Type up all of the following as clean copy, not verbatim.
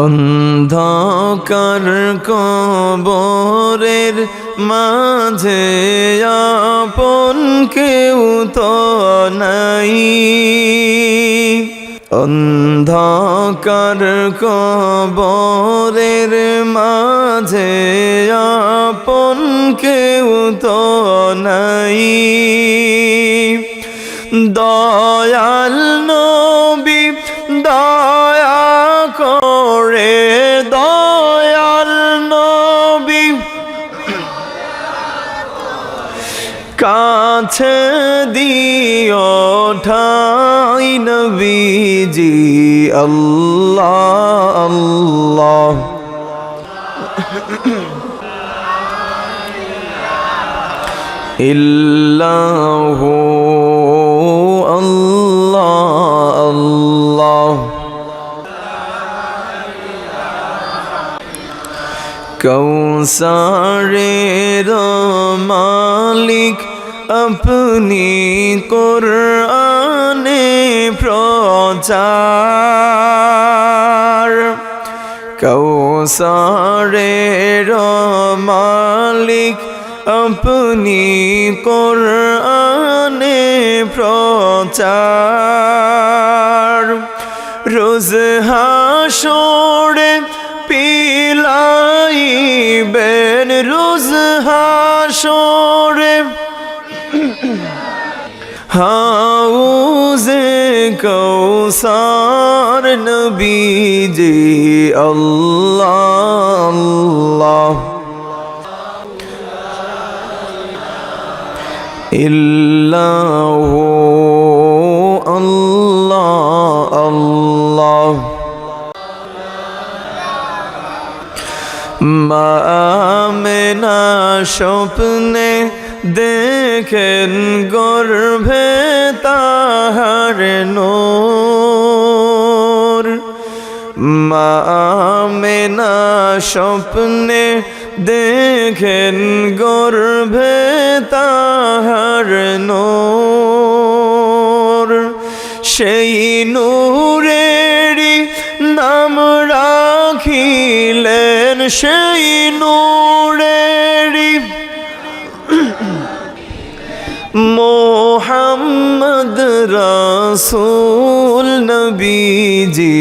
অন্ধকার কবরের মাঝে আপন কেউ তো নাই, অন্ধকার কবরের মাঝে আপন কেউ তো নাই। দয়াল নবী দয়া করে, দয়াল নবী কাছে দিও ঠাই নবীজি। আল্লাহ আল্লাহ ইল্লাহু আল্লাহ আল্লাহ। কৌসারের মালিক আপনি, কুরআনে প্রচার। কৌসারের মালিক আপনি, কুরআনে প্রচার। রোজ হাসরে পিলাইবেন, রোজ হাসরে হাউজে কৌসার নবীজি। আল্লাহ আল্লাহ ইল্লাহু আল্লাহ আল্লাহ। মা আমেনা স্বপ্নে দেখেন গর্ভে তাহার নূর। মা আমেনা স্বপ্নে দেখেন গর্ভে তাহার নূর। সেই নূরেরই নাম রাখিলেন, সেই নূরেরই মোহাম্মদ রাসূল নবীজি।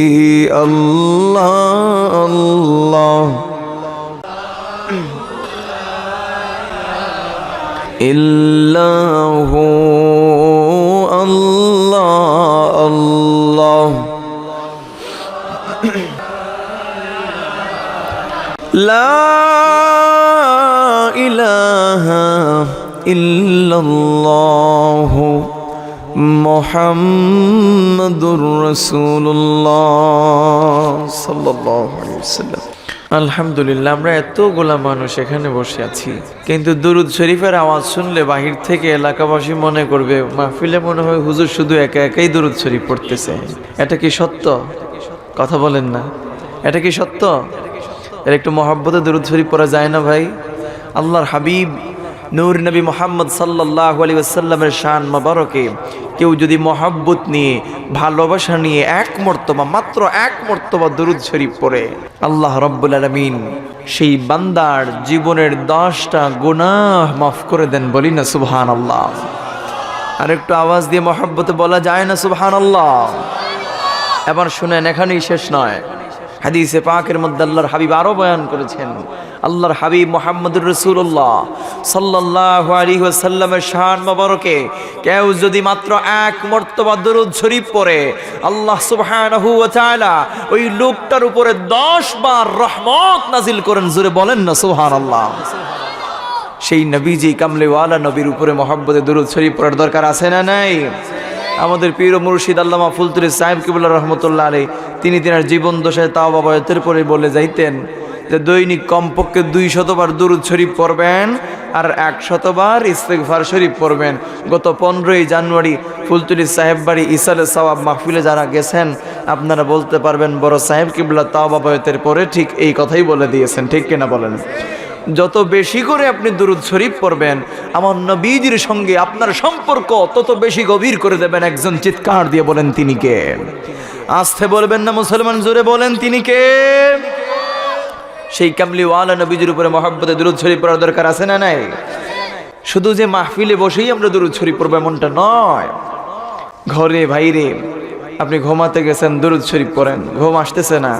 আল্লাহ আল্লাহ ইল্লাহু আল্লাহ আল্লাহ। লা ইলাহা ইল্লাল্লাহু মুহাম্মাদুর রাসূলুল্লাহ সাল্লাল্লাহু আলাইহি ওয়াসাল্লাম। আলহামদুলিল্লাহ, আমরা এতগুলা মানুষ এখানে বসে আছি, কিন্তু দুরুদ শরীফের আওয়াজ শুনলে বাহির থেকে এলাকাবাসী মনে করবে মাহফিলে মনে হয় হুজুর শুধু একা একাই দুরুদ শরীফ পড়তেছে। এটা কি সত্য? কথা বলেন না, এটা কি সত্য? এর একটু মহব্বতে দুরুদ শরীফ পড়া যায় না ভাই? আল্লাহর হাবিব নূর নবী মুহাম্মদ সাল্লাল্লাহু আলাইহি ওয়াসাল্লামের শান মোবারকে কেউ যদি মহব্বত নিয়ে, ভালোবাসা নিয়ে এক মর্তবা, মাত্র এক মর্তবা দুরুদ শরীফ পড়ে, আল্লাহ রাব্বুল আলামিন সেই বান্দার জীবনের 10টা গুনাহ মাফ করে দেন। বলি না সুবহানাল্লাহ? আর একটু আওয়াজ দিয়ে মহব্বতে বলা যায় না সুবহানাল্লাহ? এবার শুনেন, এখানেই শেষ নয়। হাদিসে পাকের মধ্যে আল্লাহর হাবিব আরো বয়ান করেছেন। আল্লাহর হাবিব মুহাম্মদুর রাসূলুল্লাহ সাল্লাল্লাহু আলাইহি ওয়াসাল্লামের শান মোবারকে কেউ যদি মাত্র এক মর্তবা দরুদ শরীফ পড়ে, আল্লাহ সুবহানাহু ওয়া তাআলা ওই লোকটার উপরে 10 বার রহমত নাজিল করেন। জোরে বলেন না সুবহানাল্লাহ? সেই নবীজি কামলেওয়ালা নবীর উপরে মহব্বতে দরুদ শরীফ পড়ার দরকার আছে না নাই? আমাদের পীর ও মুর্শিদ আল্লামা ফুলতুরি সাহেব কিবুল্লাহ রহমতুল্লাহ আলাইহি তিনি তিনার জীবন দশায় তাওবা বায়াতের পরে বলে যাইতেন যে দৈনিক কমপক্ষে 200 বার দুরুদ শরীফ পড়বেন আর 100 বার ইস্তেগফার শরীফ পড়বেন। গত 15ই জানুয়ারি ফুলতুলি সাহেব বাড়ি ইসালে সওয়াব মাহফিলে যারা গেছেন আপনারা বলতে পারবেন বড় সাহেব কিবুল্লাহ তাওবা বায়াতের পরে ঠিক এই কথাই বলে দিয়েছেন, ঠিক কিনা বলেন? যত বেশি করে আপনি দুরুদ শরীফ পড়বেন আমার নবীজির সঙ্গে আপনার সম্পর্ক তত বেশি গভীর করে দেবেন। একজন চিৎকার দিয়ে বলেন তিনি কে? আস্তে বলবেন না মুসলমান, জোরে বলেন তিনি কে? সেই কামলিওয়ালা নবীজির উপরে মহব্বতে দুরূদ শরীফ পড়ার দরকার আছে না নাই? শুধু যে মাহফিলে বসেই আমরা দুরূদ শরীফ পড়বো এমনটা নয়। ঘরে বাইরে আপনি ঘুমাতে গেছেন, দুরূদ শরীফ পড়েন। ঘুম আসতেছে না,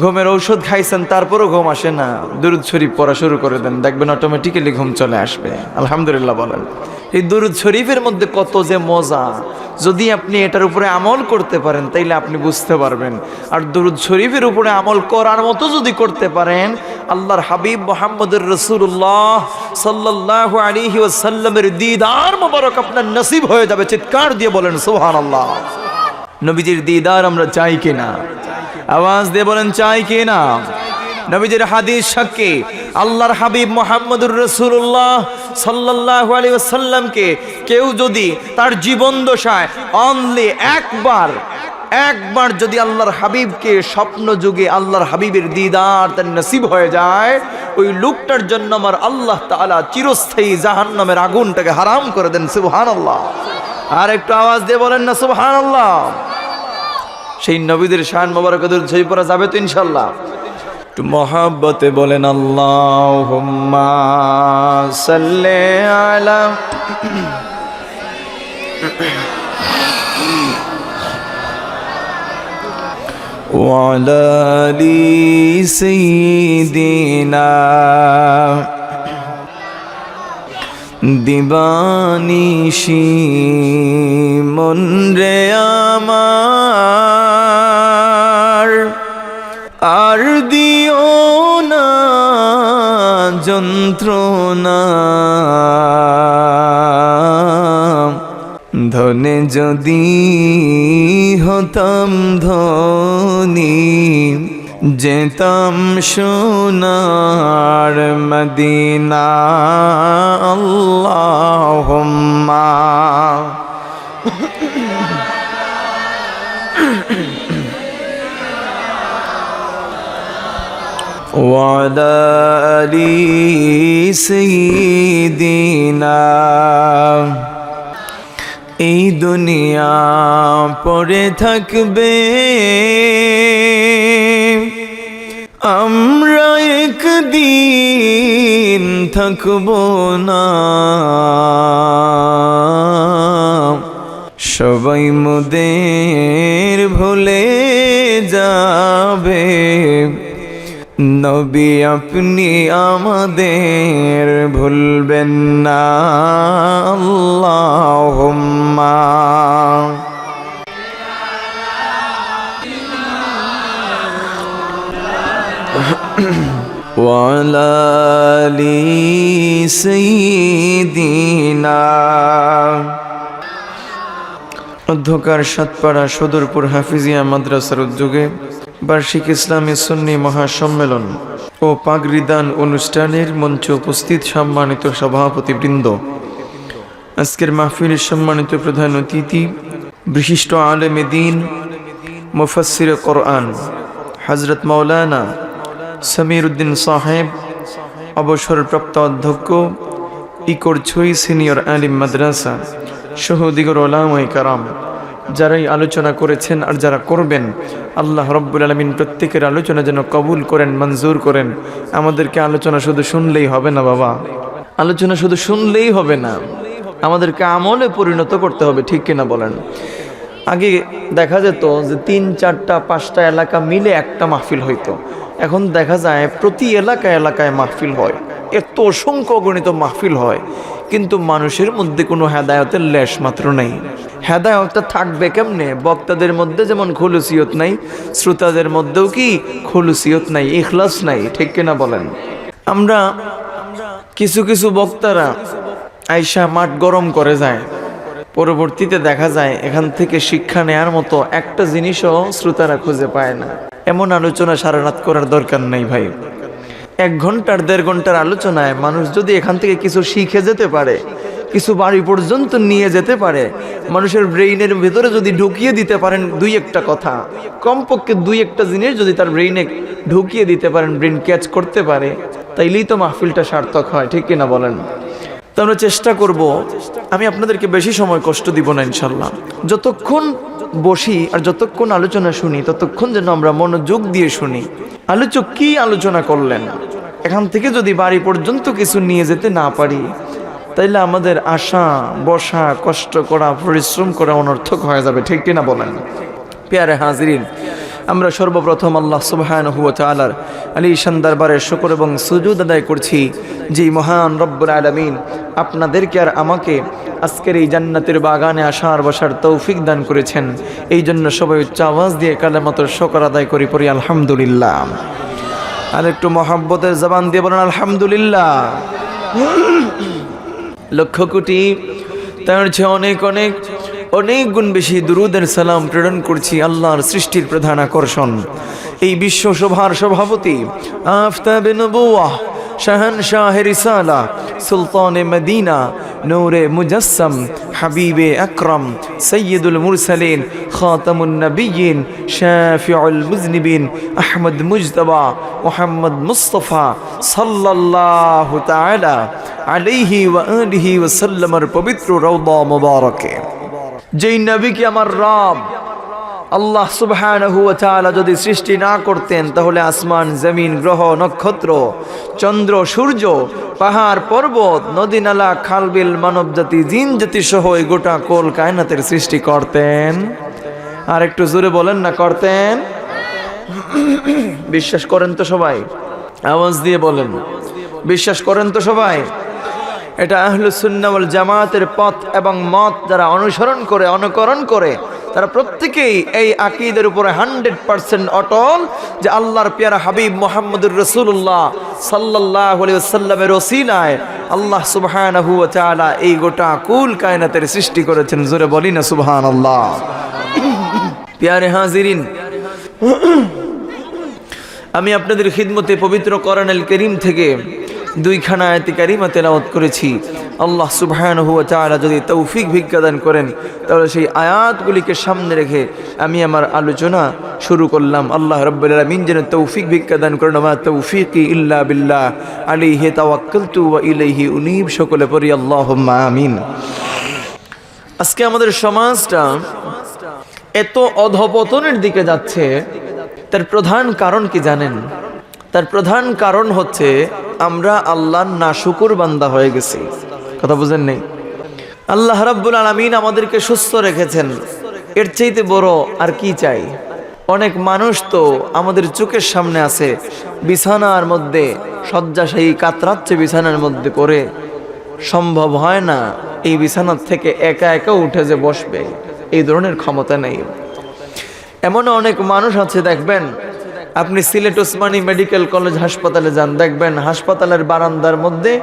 ঘুমের ঔষধ খাইছেন, তারপরও ঘুম আসে না, দুরূদ শরীফ পড়া শুরু করে দেন, দেখবেন অটোমেটিক্যালি ঘুম চলে আসবে। আলহামদুলিল্লাহ বলেন। এই দুরূদ শরীফের মধ্যে কত যে মজা, যদি আপনি এটার উপরে আমল করতে পারেন তাইলে আপনি বুঝতে পারবেন। আর দুরূদ শরীফের উপরে আমল করার মতো যদি করতে পারেন, আল্লাহর হাবিব মুহাম্মদুর রাসূলুল্লাহ সাল্লাল্লাহু আলাইহি ওয়াসাল্লামের দিদার মোবারক আপনার নসিব হয়ে যাবে। চিৎকার দিয়ে বলেন সুবহানাল্লাহ। নবীজির দিদার আমরা চাই কিনা? আওয়াজ দিয়ে বলেন চাই কিনা? নবীজির হাদিস সাক্ষী, আল্লাহর হাবিব মুহাম্মদুর রাসূলুল্লাহ সাল্লাল্লাহু আলাইহি ওয়াসাল্লামকে কেউ যদি তার জীবন দশায় অনলি একবার যদি আল্লাহর হাবিবকে স্বপ্ন যুগে আল্লাহর হাবিবের দিদার তার নসিব হয়ে যায়, ওই লোকটার জন্য আমার আল্লাহ তাআলা চিরস্থায়ী জাহান্নামের আগুনটাকে হারাম করে দেন। সুবহানাল্লাহ। আর একটু আওয়াজ দিয়ে বলেন না সুবহানাল্লাহ। সেই নবীদের শান মোবারক দুরূদ শরীফ পড়া যাবে তো ইনশাআল্লাহ? একটু মহব্বতে বলেন আল্লাহুম্মা সাল্লি আলা ওয়া আলা আলি সাইয়্যিদিনা দিবানিশি মন রে আমার, আর দিও না যন্ত্রণা, ধনে যদি হতাম ধনী, যেতাম সোনার মদিনা। আল্লাহুম্মা ওয়া আলা আলি সাইয়্যিদিনা। এই দুনিয়া পড়ে থাকবে, আমরা একদিন থাকবো না, সবাই মোদের ভুলে যাবে, নবী আপনি আমাদের ভুলবেন না। আল্লাহুম্মা ওয়া আলা আলি সাইয়্যিদিনা। অধ্যকার সাতপাড়া সদরপুর হাফিজিয়া মাদ্রাসার উদ্যোগে বার্ষিক ইসলামী সুন্নি মহাসম্মেলন ও পাগড়িদান অনুষ্ঠানের মঞ্চে উপস্থিত সম্মানিত সভাপতিবৃন্দ, আজকের মাহফিলের সম্মানিত প্রধান অতিথি বিশিষ্ট আলেমে দ্বীন মুফাসসিরে কোরআন হযরত মাওলানা সমীর উদ্দিন সাহেব, অবসরপ্রাপ্ত অধ্যক্ষ ইকরছই সিনিয়র আলিম মাদ্রাসা সহ দিগর ওলামায়ে কেরাম, যারাই আলোচনা করেছেন আর যারা করবেন, আল্লাহ রব্বুল আলামিন প্রত্যেকের আলোচনা যেন কবুল করেন, মঞ্জুর করেন। আমাদেরকে আলোচনা শুধু শুনলেই হবে না বাবা, আলোচনা শুধু শুনলেই হবে না, আমাদেরকে আমলে পরিণত করতে হবে, ঠিক কিনা বলেন? আগে দেখা যেত যে 3, 4, 5টা এলাকা মিলে একটা মাহফিল হইতো, এখন দেখা যায় প্রতি এলাকায় মাহফিল হয়, এত অসংখ্য গণিত মাহফিল হয়, কিন্তু মানুষের মধ্যে কোনো হেদায়েতের লেশ মাত্র নেই। হেদায়েতটা থাকবে কেমনে? বক্তাদের মধ্যে যেমন খুলুসিয়ত নাই, শ্রোতাদের মধ্যেও কি খুলুসিয়ত নাই, ইখলাস নাই, ঠিক কিনা বলেন? আমরা কিছু বক্তারা আইসা মাঠ গরম করে যায়, পরবর্তীতে দেখা যায় এখান থেকে শিক্ষা নেয়ার মতো একটা জিনিসও শ্রোতারা খুঁজে পায় না। এমন আলোচনা সারা রাত করার দরকার নেই ভাই। 1 ঘন্টার 1.5 ঘন্টার আলোচনায় মানুষ যদি এখান থেকে কিছু শিখে যেতে পারে, কিছু বাড়ি পর্যন্ত নিয়ে যেতে পারে, মানুষের ব্রেইনের ভেতরে যদি ঢুকিয়ে দিতে পারেন 2-1টা কথা, কমপক্ষে 2-1টা জিনিস যদি তার ব্রেইনে ঢুকিয়ে দিতে পারেন, ব্রেন ক্যাচ করতে পারে, তাইলেই তো মাহফিলটা সার্থক হয়, ঠিক কিনা বলেন? তো আমরা চেষ্টা করব, আমি আপনাদেরকে বেশি সময় কষ্ট দিব না ইনশাল্লাহ। যতক্ষণ বসি আর যতক্ষণ আলোচনা শুনি ততক্ষণ যেন আমরা মনোযোগ দিয়ে শুনি আলোচক কি আলোচনা করলেন। এখান থেকে যদি বাড়ি পর্যন্ত কিছু নিয়ে যেতে না পারি তাইলে আমাদের আসা বসা কষ্ট করা পরিশ্রম করা অনর্থক হয়ে যাবে, ঠিক কিনা বলেন? প্যারে হাজিরিন, আমরা সর্বপ্রথম আল্লাহ সুবহানাহু ওয়া তাআলার আলিশান দরবারে শুকর এবং সুজুদ আদায় করছি যে মহান রব্বুল আলামিন আপনাদেরকে আর আমাকে আজকের এই জান্নাতের বাগানে আসার বসার তৌফিক দান করেছেন। এই জন্য সবাই উচ্চ আওয়াজ দিয়ে কালেমাতুর শুকর আদায় করি, পড়ি আলহামদুলিল্লাহ। আর একটু মহব্বতের জবান দিয়ে বলেন আলহামদুলিল্লাহ। লক্ষ কোটি তার চেয়ে অনেক অনেক অনেক গুণ বেশি দুরুদের সালাম প্রেরণ করছি আল্লাহর সৃষ্টির প্রধান আকর্ষণ, এই বিশ্ব সভার সভাপতি, আফতাবে নবুওয়াহ, শাহনশাহে রিসালা, সুলতানে মদিনা, নূরে মুজাসসাম, হাবিবে আকরাম, সৈয়দুল মুরসালিন, খাতামুন নবিয়্যিন, শাফিউল মুজনিবিন, আহমদ মুজতবা, মুহাম্মদ মুস্তাফা সাল্লাল্লাহু তাআলা আলাইহি ওয়া আলিহি ওয়া সাল্লামের পবিত্র রওদা মুবারকে, যেই নবীকে আমার রব আল্লাহ সুবহানাহু ওয়া তাআলা যদি সৃষ্টি না করতেন তাহলে আসমান, জমিন, গ্রহ, নক্ষত্র, চন্দ্র, সূর্য, পাহাড়, পর্বত, নদী, নালা, খালবিল, মানব জাতি, জিন জাতি সহ এই গোটা কোল কায়নাতের সৃষ্টি করতেন। আর একটু জোরে বলেন না, করতেন? বিশ্বাস করেন তো সবাই? আওয়াজ দিয়ে বলেন, বিশ্বাস করেন তো সবাই? এটা আহলুস সুন্নাহ ওয়াল জামাতের পথ এবং মত যারা অনুসরণ করে, অনুকরণ করে, তারা প্রত্যেকেই এই আকীদার উপরে 100% অটল যে আল্লাহর পেয়ারা হাবিব মুহাম্মদুর রাসূলুল্লাহ সাল্লাল্লাহু আলাইহি ওয়াসাল্লামের ওসিলায় আল্লাহ সুবহানাহু ওয়া তাআলা এই গোটা কুল কায়নাতের সৃষ্টি করেছেন। জোরে বলি না সুবহানাল্লাহ। প্যারে হাজিরিন, আমি আপনাদের খিদমতে পবিত্র কোরআনুল কারীম থেকে দুইখানা আয়াতে কারিমা তেলাওয়াত করেছি। আল্লাহ সুবহানাহু ওয়া তাআলা যদি তৌফিক ভিক্ষা দান করেন তাহলে সেই আয়াতগুলিকে সামনে রেখে আমি আমার আলোচনা শুরু করলাম। আল্লাহ রাব্বুল আলামিন যেন তৌফিক ভিক্ষা দান করেন। মা তৌফিকি ইল্লা বিল্লাহ, আলাইহি তাওয়াক্কালতু ওয়া ইলাইহি উনীব। সকলে পড়ি আল্লাহুম্মা আমিন। আজকে আমাদের সমাজটা এত অধপতনের দিকে যাচ্ছে, তার প্রধান কারণ কি জানেন? তার প্রধান কারণ হচ্ছে আমরা আল্লাহর নাশুকুর বান্দা হয়ে গেছি। কথা বুঝেন নেই? আল্লাহ রাব্বুল আলামিন আমাদেরকে সুস্থ রেখেছেন, এর চাইতে বড় আর কি চাই? অনেক মানুষ তো আমাদের চোখের সামনে আছে, বিছানার মধ্যে শয্যাশায়ী কাতরাচ্ছে, বিছানার মধ্যে পড়ে সম্ভব হয় না এই বিছানার থেকে একা একা উঠে যে বসবে, এই ধরনের ক্ষমতা নেই। এমন অনেক মানুষ আছে, দেখবেন আপনি সিলেট ওসমানী মেডিকেল কলেজ হাসপাতালে যান, দেখবেন হাসপাতালের বারান্দার মধ্যে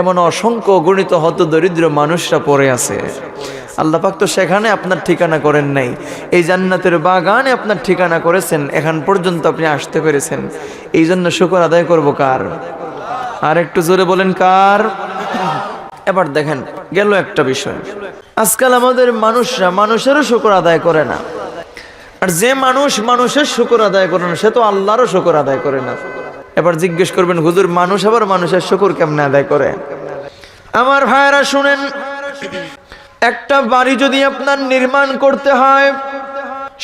এমন অসংখ্য গণিত হতদরিদ্র মানুষরা পড়ে আছে। আল্লাহ পাক তো সেখানে আপনার ঠিকানা করেন নাই, এই জান্নাতের বাগানে আপনার ঠিকানা করেছেন। এখন পর্যন্ত আপনি আসতে পেরেছেন, এই জন্য শুকর আদায় করব কার? আর একটু জোরে বলেন কার? এবার দেখেন গেল একটা বিষয়, আজকাল আমাদের মানুষরা মানুষেরও শুকর আদায় করে না। আর যে মানুষ মানুষের শুকর আদায় করে না সে তো আল্লাহরও শুকর আদায় করে না। এবার জিজ্ঞেস করবেন, হুজুর মানুষ আবার মানুষের শুকর কেমনে আদায় করে? আমার ভাইরা শুনেন, একটা বাড়ি যদি আপনার নির্মাণ করতে হয়,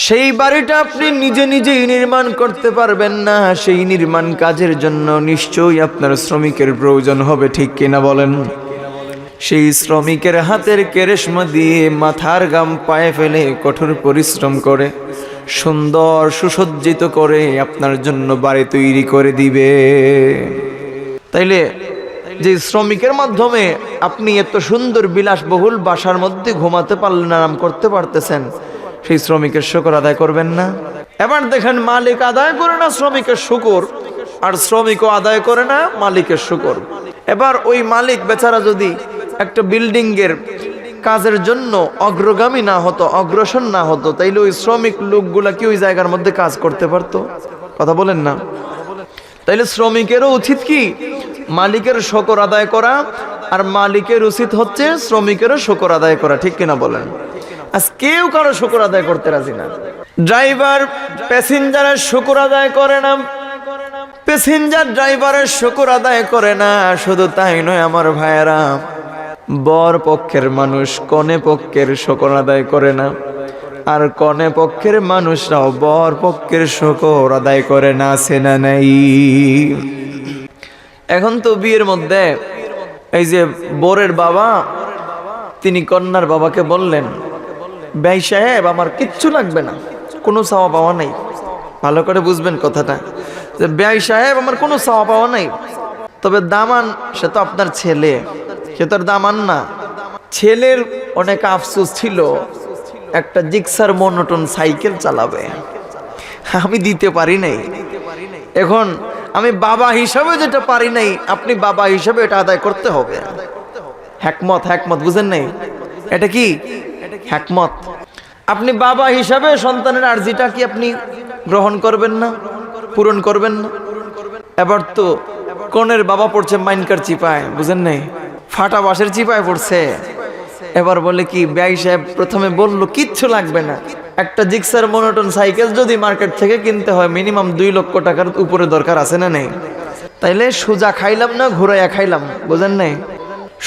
সেই বাড়িটা আপনি নিজে নিজেই নির্মাণ করতে পারবেন না। সেই নির্মাণ কাজের জন্য নিশ্চয়ই আপনার শ্রমিকের প্রয়োজন হবে, ঠিক কিনা বলেন? সেই শ্রমিকের হাতের কেরেশমা দিয়ে মাথার গাম পায়ে ফেলে কঠোর পরিশ্রম করে সুন্দর সুসজ্জিত করে আপনার জন্য বাড়ি তৈরি করে দিবে। তাইলে যে শ্রমিকের মাধ্যমে আপনি এত সুন্দর বিলাসবহুল বাসার মধ্যে ঘুমাতে পারলেন, আরাম করতে পারতেছেন, সেই শ্রমিকের শুকর আদায় করবেন না? এবার দেখেন, মালিক আদায় করে না শ্রমিকের শুকর, আর শ্রমিকও আদায় করে না মালিকের শুকর। এবার ওই মালিক বেচারা যদি একটা বিল্ডিং এর কাজের জন্য অগ্রগামী না হতো, অগ্রসর না হতো, তাইলে ওই শ্রমিক লোকগুলা কি ওই জায়গার মধ্যে কাজ করতে পারতো? কথা বলেন না? তাইলে শ্রমিকেরও উচিত কি মালিকের শুকর আদায় করা, আর মালিকের উচিত হচ্ছে শ্রমিকেরও শুকর আদায় করা, ঠিক কিনা বলেন? আজ কেউ কারো শুকর আদায় করতে রাজি না। ড্রাইভার প্যাসেঞ্জারের শুকর আদায় করে না, প্যাসেঞ্জার ড্রাইভারের শুকর আদায় করে না। শুধু তাই নয় আমার ভাইয়েরা, বর পক্ষের মানুষ কনে পক্ষের শকর আদায় করে না, আর কনে পক্ষের মানুষরাও বর পক্ষের শকর আদায় করে না, আছে না নাই? এখন তো বিয়ের মধ্যে এই যে বরের বাবা, তিনি কন্যার বাবাকে বললেন, ভাই সাহেব আমার কিচ্ছু লাগবে না, কোনো চাওয়া পাওয়া নাই। ভালো করে বুঝবেন কথাটা, যে ভাই সাহেব আমার কোনো চাওয়া পাওয়া নাই, তবে দামান সে তো আপনার ছেলে, সে তো আর দামান না। ছেলের অনেক আফসোস ছিল, একটা জিক্সার মনোটন সাইকেল চালাবে, আমি দিতে পারি নাই। এখন আমি বাবা হিসাবে যেটা পারি নাই, আপনি বাবা হিসাবে এটা আদায় করতে হবে। হ্যাকমত, হ্যাকমত বুঝেন নাই? এটা কি হ্যাকমত? আপনি বাবা হিসাবে সন্তানের আরজিটা কি আপনি গ্রহণ করবেন না, পূরণ করবেন না? এবার তো কনের বাবা পড়ছে মাইনকার চিপায়, বুঝেন নাই, ফাটা বাঁশের চিপায় পড়ছে। এবার বলে কি, ব্যয় সাহেব প্রথমে বলল কিচ্ছু লাগবে না, একটা জিক্সার মনোটন সাইকেল যদি মার্কেট থেকে কিনতে হয় মিনিমাম 2 লক্ষ টাকার উপরে দরকার, আছে না নেই? তাইলে সোজা খাইলাম না ঘুরাইয়া খাইলাম, বুঝেন নাই?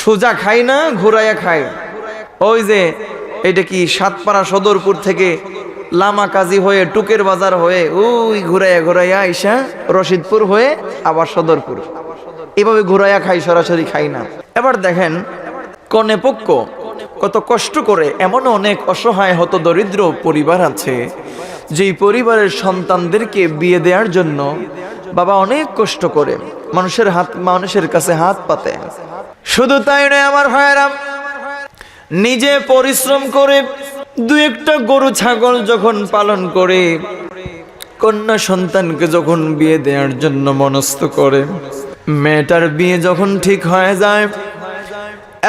সোজা খাই না ঘুরাইয়া খাই। ওই যে এটা কি সাতপাড়া সদরপুর থেকে লামা কাজী হয়ে টুকের বাজার হয়ে ওই ঘুরাইয়া ঘুরাইয়া আইসা রশিদপুর হয়ে আবার সদরপুর, এভাবে ঘুরাইয়া খাই, সরাসরি খাই না। এবার দেখেন কনে পক্ষ কত কষ্ট করে, এমন অনেক অসহায় হত দরিদ্র পরিবার আছে যেই পরিবারের সন্তানদেরকে বিয়ে দেওয়ার জন্য বাবা অনেক কষ্ট করে, মানুষের কাছে হাত পাতে। শুধু তাই নয় আমার ভাইয়েরা, নিজে পরিশ্রম করে 2-1টা গরু ছাগল যখন পালন করে কন্যা সন্তানকে যখন বিয়ে দেওয়ার জন্য মনস্থ করে, মেয়েটার বিয়ে যখন ঠিক হয়ে যায়,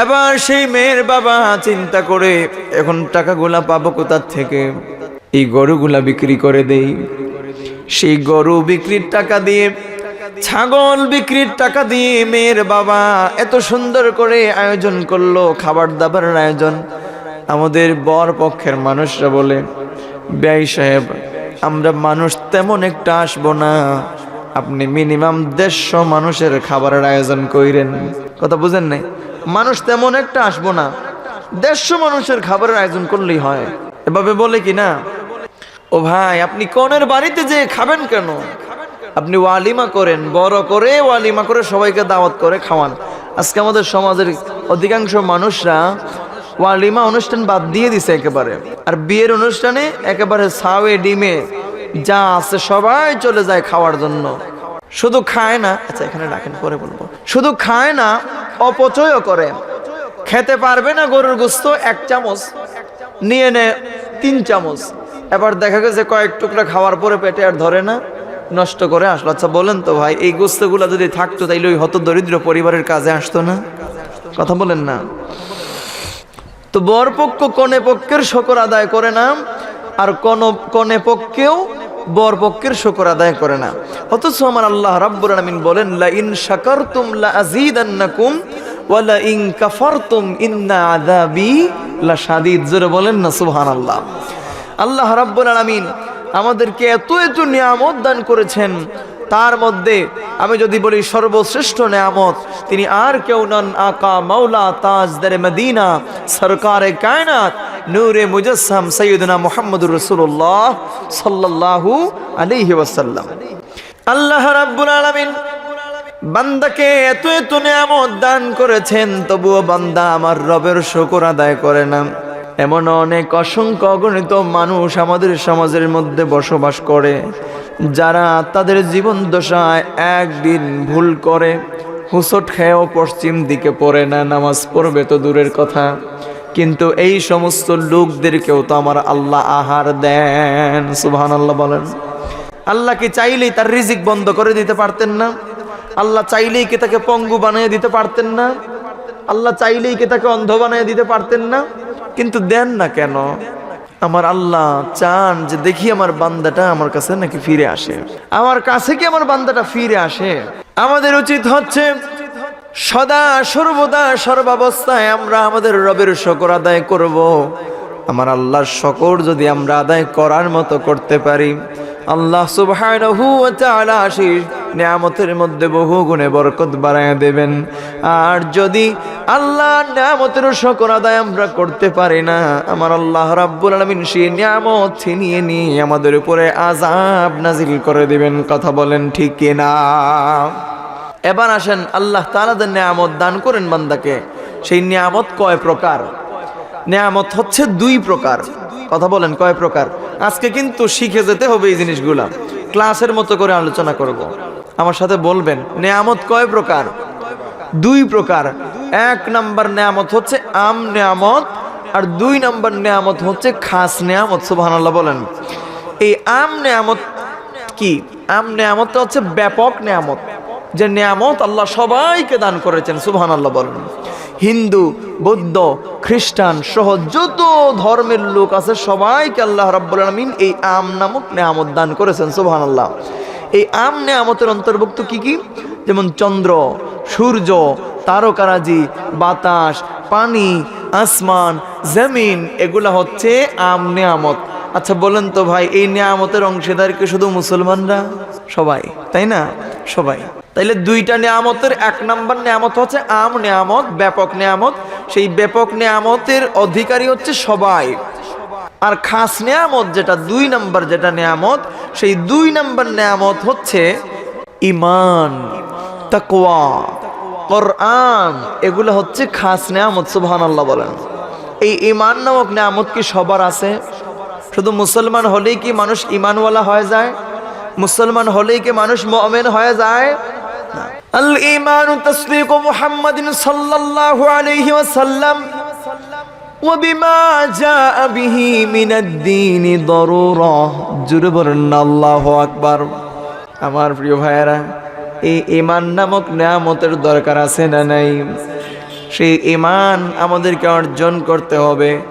এবার সেই মেয়ের বাবা চিন্তা করে এখন টাকাগুলা পাবো কোথার থেকে, এই গরুগুলা বিক্রি করে দেই। সেই গরু বিক্রির টাকা দিয়ে, ছাগল বিক্রির টাকা দিয়ে মেয়ের বাবা এত সুন্দর করে আয়োজন করলো, খাবার দাবারের আয়োজন। আমাদের বর পক্ষের মানুষরা বলে, ব্যয় সাহেব আমরা মানুষ তেমন একটা আসবো না, আপনি মিনিমাম 150 মানুষের খাবারের আয়োজন কইরেন। কথা বুঝেন নাই? মানুষ তেমন একটা আসবো না, 150 মানুষের খাবারের আয়োজন করলেই হয়। এভাবে বলে কি না, ও ভাই আপনি কনের বাড়িতে যে খাবেন কেন, আপনি ওয়ালিমা করেন, বড় করে ওয়ালিমা করে সবাইকে দাওয়াত করে খাওয়ান। আজকে আমাদের সমাজের অধিকাংশ মানুষরা ওয়ালিমা অনুষ্ঠান বাদ দিয়ে দিছে একেবারে, আর বিয়ের অনুষ্ঠানে একেবারে সাওয়ে ডিমে যা আছে সবাই চলে যায় খাওয়ার জন্য। শুধু খায় না, আচ্ছা এখানে রাখেন পরে বলবো, শুধু খায় না অপচয়ও করে। খেতে পারবে না গরুর গোস্ত, 1 চামচ নিয়ে নেয় 3 চামচ, এবার দেখা গেছে কয়েক টুকরা খাওয়ার পরে পেটে আর ধরে না, নষ্ট করে আসলো। আচ্ছা বলেন তো ভাই, এই গোস্তগুলা যদি থাকতো তাইলে ওই হত দরিদ্র পরিবারের কাজে আসতো না? কথা বলেন না? তো বরপক্ষ কনে পক্ষের শকর আদায় করে না, আর কনে পক্ষেও বরপক্ষের শকর আদায় করে না। অথচ আমার আল্লাহ রাব্বুল আলামিন বলেন, লা ইন শাকারতুম লা আযীদান্নাকুম ওয়া লা ইন কাফারতুম ইন্না আযাবি লাশাদীদ। জোরে বলেন না সুবহানাল্লাহ। আল্লাহ রাব্বুল আলামিন আমাদেরকে এত এত নিয়ামত দান করেছেন, তার মধ্যে আমি যদি বলি সর্বশ্রেষ্ঠ নিয়ামত তিনি আর কেউ নন, আকা মাওলা তাজদারে মদিনা সরকারে কায়নাত নূরে মুজাসসাম সাইয়্যিদুনা মুহাম্মদুর রাসূলুল্লাহ সাল্লাল্লাহু আলাইহি ওয়াসাল্লাম। আল্লাহ রাব্বুল আলামিন বান্দাকে এত এত নিয়ামত দান করেছেন, তবুও বান্দা আমার রবের শুকর আদায় করে না। এমন অনেক অসংখ্য অগণিত মানুষ আমাদের সমাজের মধ্যে বসবাস করে, যারা তাদের জীবন দশায় একদিন ভুল করে হুসট খেয়েও পশ্চিম দিকে পড়ে না, নামাজ পড়বে তো দূরের কথা। কিন্তু এই সমস্ত লোকদেরকেও তো আমার আল্লাহ আহার দেন। সুবহানাল্লাহ বলেন। আল্লাহ কি চাইলেই তার রিজিক বন্ধ করে দিতে পারতেন না? আল্লাহ চাইলেই কি তাকে পঙ্গু বানিয়ে দিতে পারতেন না? আল্লাহ চাইলেই কি তাকে অন্ধ বানিয়ে দিতে পারতেন না? কিন্তু দেন না কেন? আমার আল্লাহ চান যে দেখি আমার বান্দাটা আমার কাছে নাকি ফিরে আসে, আমার কাছে কি আমার বান্দাটা ফিরে আসে। আমাদের উচিত হচ্ছে সদা সর্বদা সর্বাবস্থায় আমরা আমাদের রবের শুকর আদায় করব। আমার আল্লাহর শুকর যদি আমরা আদায় করার মতো করতে পারি, আল্লাহ সুবহানাহু ওয়া তাআলা নিয়ামতের মধ্যে বহু গুণে বরকত বাড়ায় দেবেন। আর যদি আল্লাহর নিয়ামতের শুকর আদায় আমরা করতে পারি না, আমার আল্লাহ রাব্বুল আলামিন সেই নিয়ামত ছিনিয়ে নিয়ে আমাদের উপরে আযাব নাজিল করে দিবেন। কথা বলেন ঠিক কিনা? এবার আসেন, আল্লাহ তাআলা যে নিয়ামত দান করেন বান্দাকে, সেই নিয়ামত কয় প্রকার? নিয়ামত হচ্ছে দুই প্রকার। কথা বলেন কয় প্রকার? আজকে কিন্তু শিখে যেতে হবে এই জিনিসগুলা, ক্লাসের মতো করে আলোচনা করব। আমার সাথে বলবেন নিয়ামত কয় প্রকার? দুই প্রকার। এক নাম্বার নিয়ামত হচ্ছে আম নিয়ামত, আর দুই নাম্বার নিয়ামত হচ্ছে খাস নিয়ামত। সুবহানাল্লাহ বলেন। এই আম নিয়ামত কি? আম নিয়ামতটা হচ্ছে ব্যাপক নিয়ামত, যে নিয়ামত আল্লাহ সবাইকে দান করেছেন। সুবহানাল্লাহ বলেন। হিন্দু, বৌদ্ধ, খ্রিস্টান সহ যত ধর্মের লোক আছে সবাইকে আল্লাহ রাব্বুল আলামিন এই আম নামক নিয়ামত দান করেছেন। সুবহানাল্লাহ। এই আম নিয়ামতের অন্তর্ভুক্ত কি কি? যেমন চন্দ্র, সূর্য, তারকারাজি, বাতাস, পানি, আসমান, জমিন, এগুলা হচ্ছে আম নিয়ামত। আচ্ছা বলেন তো ভাই, এই নিয়ামতের অংশীদার কি শুধু মুসলমানরা? সবাই, তাই না? সবাই। তাইলে দুইটা নিয়ামতের এক নাম্বার নিয়ামত হচ্ছে আম নিয়ামত, ব্যাপক নিয়ামত। সেই ব্যাপক নিয়ামতের অধিকারী হচ্ছে সবাই। আর খাস নিয়ামত যেটা দুই নাম্বার যেটা নিয়ামত, সেই দুই নাম্বার নিয়ামত হচ্ছে ঈমান, তাকওয়া, কোরআন। এগুলো হচ্ছে খাস নিয়ামত। সুবহানাল্লাহ বলেন। এই ঈমান নামক নিয়ামত কি সবার আছে? শুধু মুসলমান হলেই কি মানুষ ঈমানওয়ালা হয়ে যায়? মুসলমান হলেই কি মানুষ মুমিন হয়ে যায়? আল ঈমানু তাসদীকু মুহাম্মাদিন সাল্লাল্লাহু আলাইহি ওয়াসাল্লাম ওয়া বিমা জাআ বিহি মিনাদ-দীনি দারুরা। জোরে বলেন আল্লাহু আকবার। আমার প্রিয় ভাইয়েরা, এই ঈমান নামক নিয়ামতের দরকার আছে না নাই? সেই ঈমান আমাদেরকে অর্জন করতে হবে।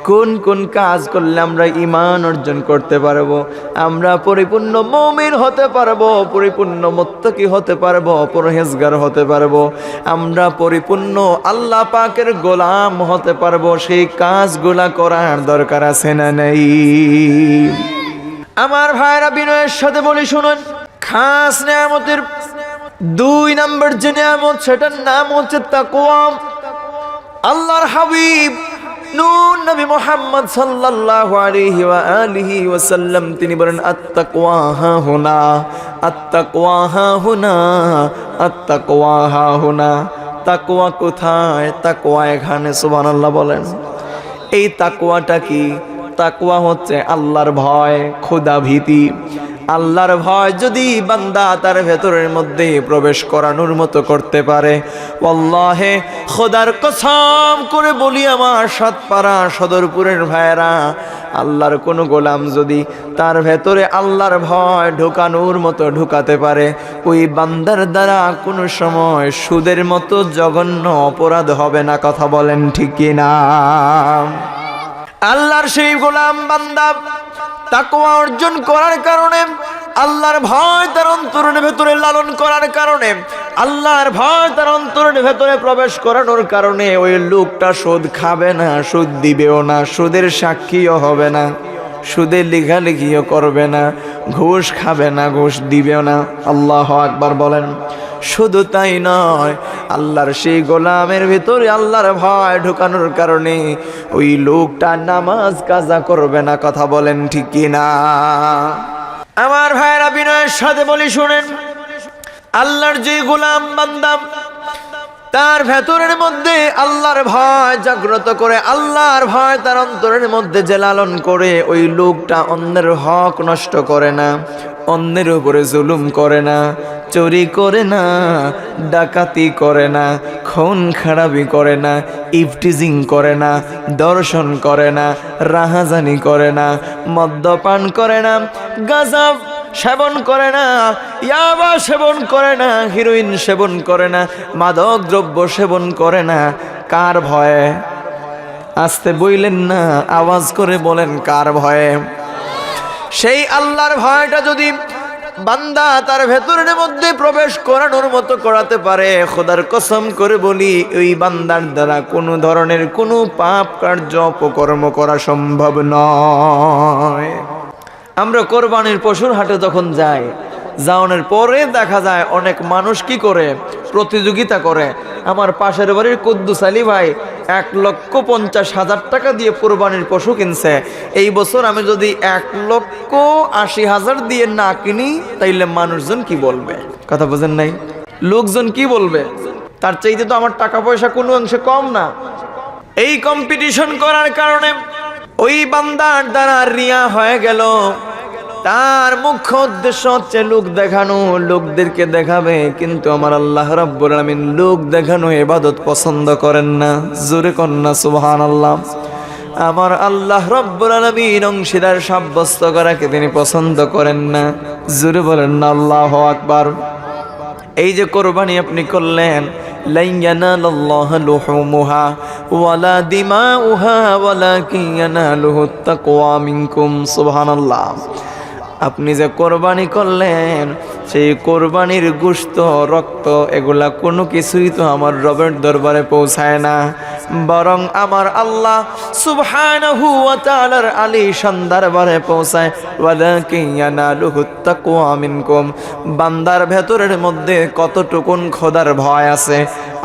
কোন কোন কাজ করলে আমরা ঈমান অর্জন করতে পারবো? আমরা পরিপূর্ণ মুমিন হতে পারবো, পরিপূর্ণ মুত্তাকি হতে পারবো, পরহেজগার হতে পারবো, আমরা পরিপূর্ণ আল্লাহ পাকের গোলাম হতে পারবো। সেই কাজগুলা করার দরকার আছে না নাই? আমার ভাইরা, বিনয়ের সাথে বলি শুনুন, খাস নিয়ামতের দুই নম্বর যে নিয়ামত, সেটার নাম হচ্ছে তাকওয়া। আল্লাহর হাবিব নূর নবী মুহাম্মদ সাল্লাল্লাহু আলাইহি ওয়া আলিহি ওয়াসাল্লাম তিনি বলেন, আত-তাকওয়া হাহুনা, আত-তাকওয়া হাহুনা, আত-তাকওয়া হাহুনা। তাকওয়া কোথায়? তাকওয়া এখানে। সুবহানাল্লাহ বলেন। এই তাকওয়াটা কি? তাকওয়া হচ্ছে আল্লাহর ভয়, খোদা ভীতি। আল্লাহর ভয় যদি বান্দা তার ভেতরের মধ্যে প্রবেশ করানোর মতো করতে পারে, ওয়াল্লাহে খোদার কসম করে বলি আমার সাতপাড়া সদরপুরের ভাইয়েরা, আল্লাহর কোনো গোলাম যদি তার ভেতরে আল্লাহর ভয় ঢোকানোর মতো ঢুকাতে পারে, ওই বান্দার দ্বারা কোনো সময় সুদের মতো জঘন্য অপরাধ হবে না। কথা বলেন ঠিক কিনা? আল্লাহর সেই গোলাম বান্দা তাকওয়া অর্জন করার কারণে, আল্লাহর ভয় তার অন্তরের ভেতরে লালন করার কারণে, আল্লাহর ভয় তার অন্তরের ভেতরে প্রবেশ করানোর কারণে ওই লোকটা সুদ খাবে না, সুদ দিবেও না, সুদের সাক্ষীও হবে না, সুদের লেখালেখিও করবে না, ঘুষ খাবে না, ঘুষ দিবেও না। আল্লাহু আকবার বলেন। শুধু তাই নয়, আল্লাহর সেই গোলামের ভিতরে আল্লাহর ভয় ঢুকানোর কারণে ওই লোকটা নামাজ কাজা করবে না। কথা বলেন ঠিক কিনা? আমার ভাইরা, বিনয়ের সাথে বলি শুনেন, আল্লাহর যে গোলাম বান্দা তার ভেতরের মধ্যে আল্লাহর ভয় জাগ্রত করে, আল্লাহর ভয় তার অন্তরের মধ্যে যে লালন করে, ওই লোকটা অন্যের হক নষ্ট করে না, অন্যের উপরে জুলুম করে না, চুরি করে না, ডাকাতি করে না, খুন খারাপি করে না, ইফটিজিং করে না, দর্শন করে না, রাহাজানি করে না, মদ্যপান করে না, গাঁজা সেবন করে না, ইয়াবা সেবন করে না, হিরোইন সেবন করে না, মাদক দ্রব্য সেবন করে না। কার ভয়ে? আস্তে বইলেন না, আওয়াজ করে বলেন কার ভয়ে? সেই আল্লাহর ভয়টা যদি বান্দা তার ভেতরের মধ্যে প্রবেশ করানোর মতো করাতে পারে, খোদার কসম করে বলি, ওই বান্দার দ্বারা কোনো ধরনের কোনো পাপ কার্য অপকর্ম করা সম্ভব নয়। আমরা কোরবানির পশুর হাটে যখন যাই, যাওয়ানোর পরে দেখা যায় অনেক মানুষ কি করে, প্রতিযোগিতা করে। আমার পাশের বাড়ির কুদ্দুস আলী ভাই 1,50,000 টাকা দিয়ে কোরবানির পশু কিনছে। এই বছর আমি যদি 1,80,000 দিয়ে না কিনি তাইলে মানুষজন কি বলবে? কথা বোঝেন নাই? লোকজন কি বলবে? তার চাইতে তো আমার টাকা পয়সা কোনো অংশে কম না। এই কম্পিটিশন করার কারণে ওই বান্দার দ্বারা রিয়া হয়ে গেল। তার মুখ্য উদ্দেশ্য হচ্ছে লোক দেখানো, লোকদেরকে দেখাবে। কিন্তু আমার আল্লাহ রাব্বুল আলামিন লোক দেখানো ইবাদত পছন্দ করেন না। জোরে কন্যা সুবহানাল্লাহ। আমার আল্লাহ রাব্বুল আলামিন অংশীদার সাব্যস্ত করাকে তিনি পছন্দ করেন না। জোরে বলেন না আল্লাহু আকবার। এই যে কোরবানি আপনি করলেন, লান ইয়ানালাল্লাহু লুহুমুহা ওয়ালা দিমাউহা ওয়ালাকিন ইয়ানালুহুত তাকওয়া মিনকুম। সুবহানাল্লাহ। আপনি যে কোরবানি করলেন, সেই কোরবানির গোশত, রক্ত, এগুলা কোনো কিছুই তো আমার রবের দরবারে পৌঁছায় না, বরং আমার আল্লাহ সুবহানাহু ওয়া তাআলার আলিশান দরবারে পৌঁছায়। ওয়ালাকিন ইয়ানালুহুত তাকওয়া মিনকুম। বান্দার ভেতরের মধ্যে কতটুকুন খোদার ভয় আছে,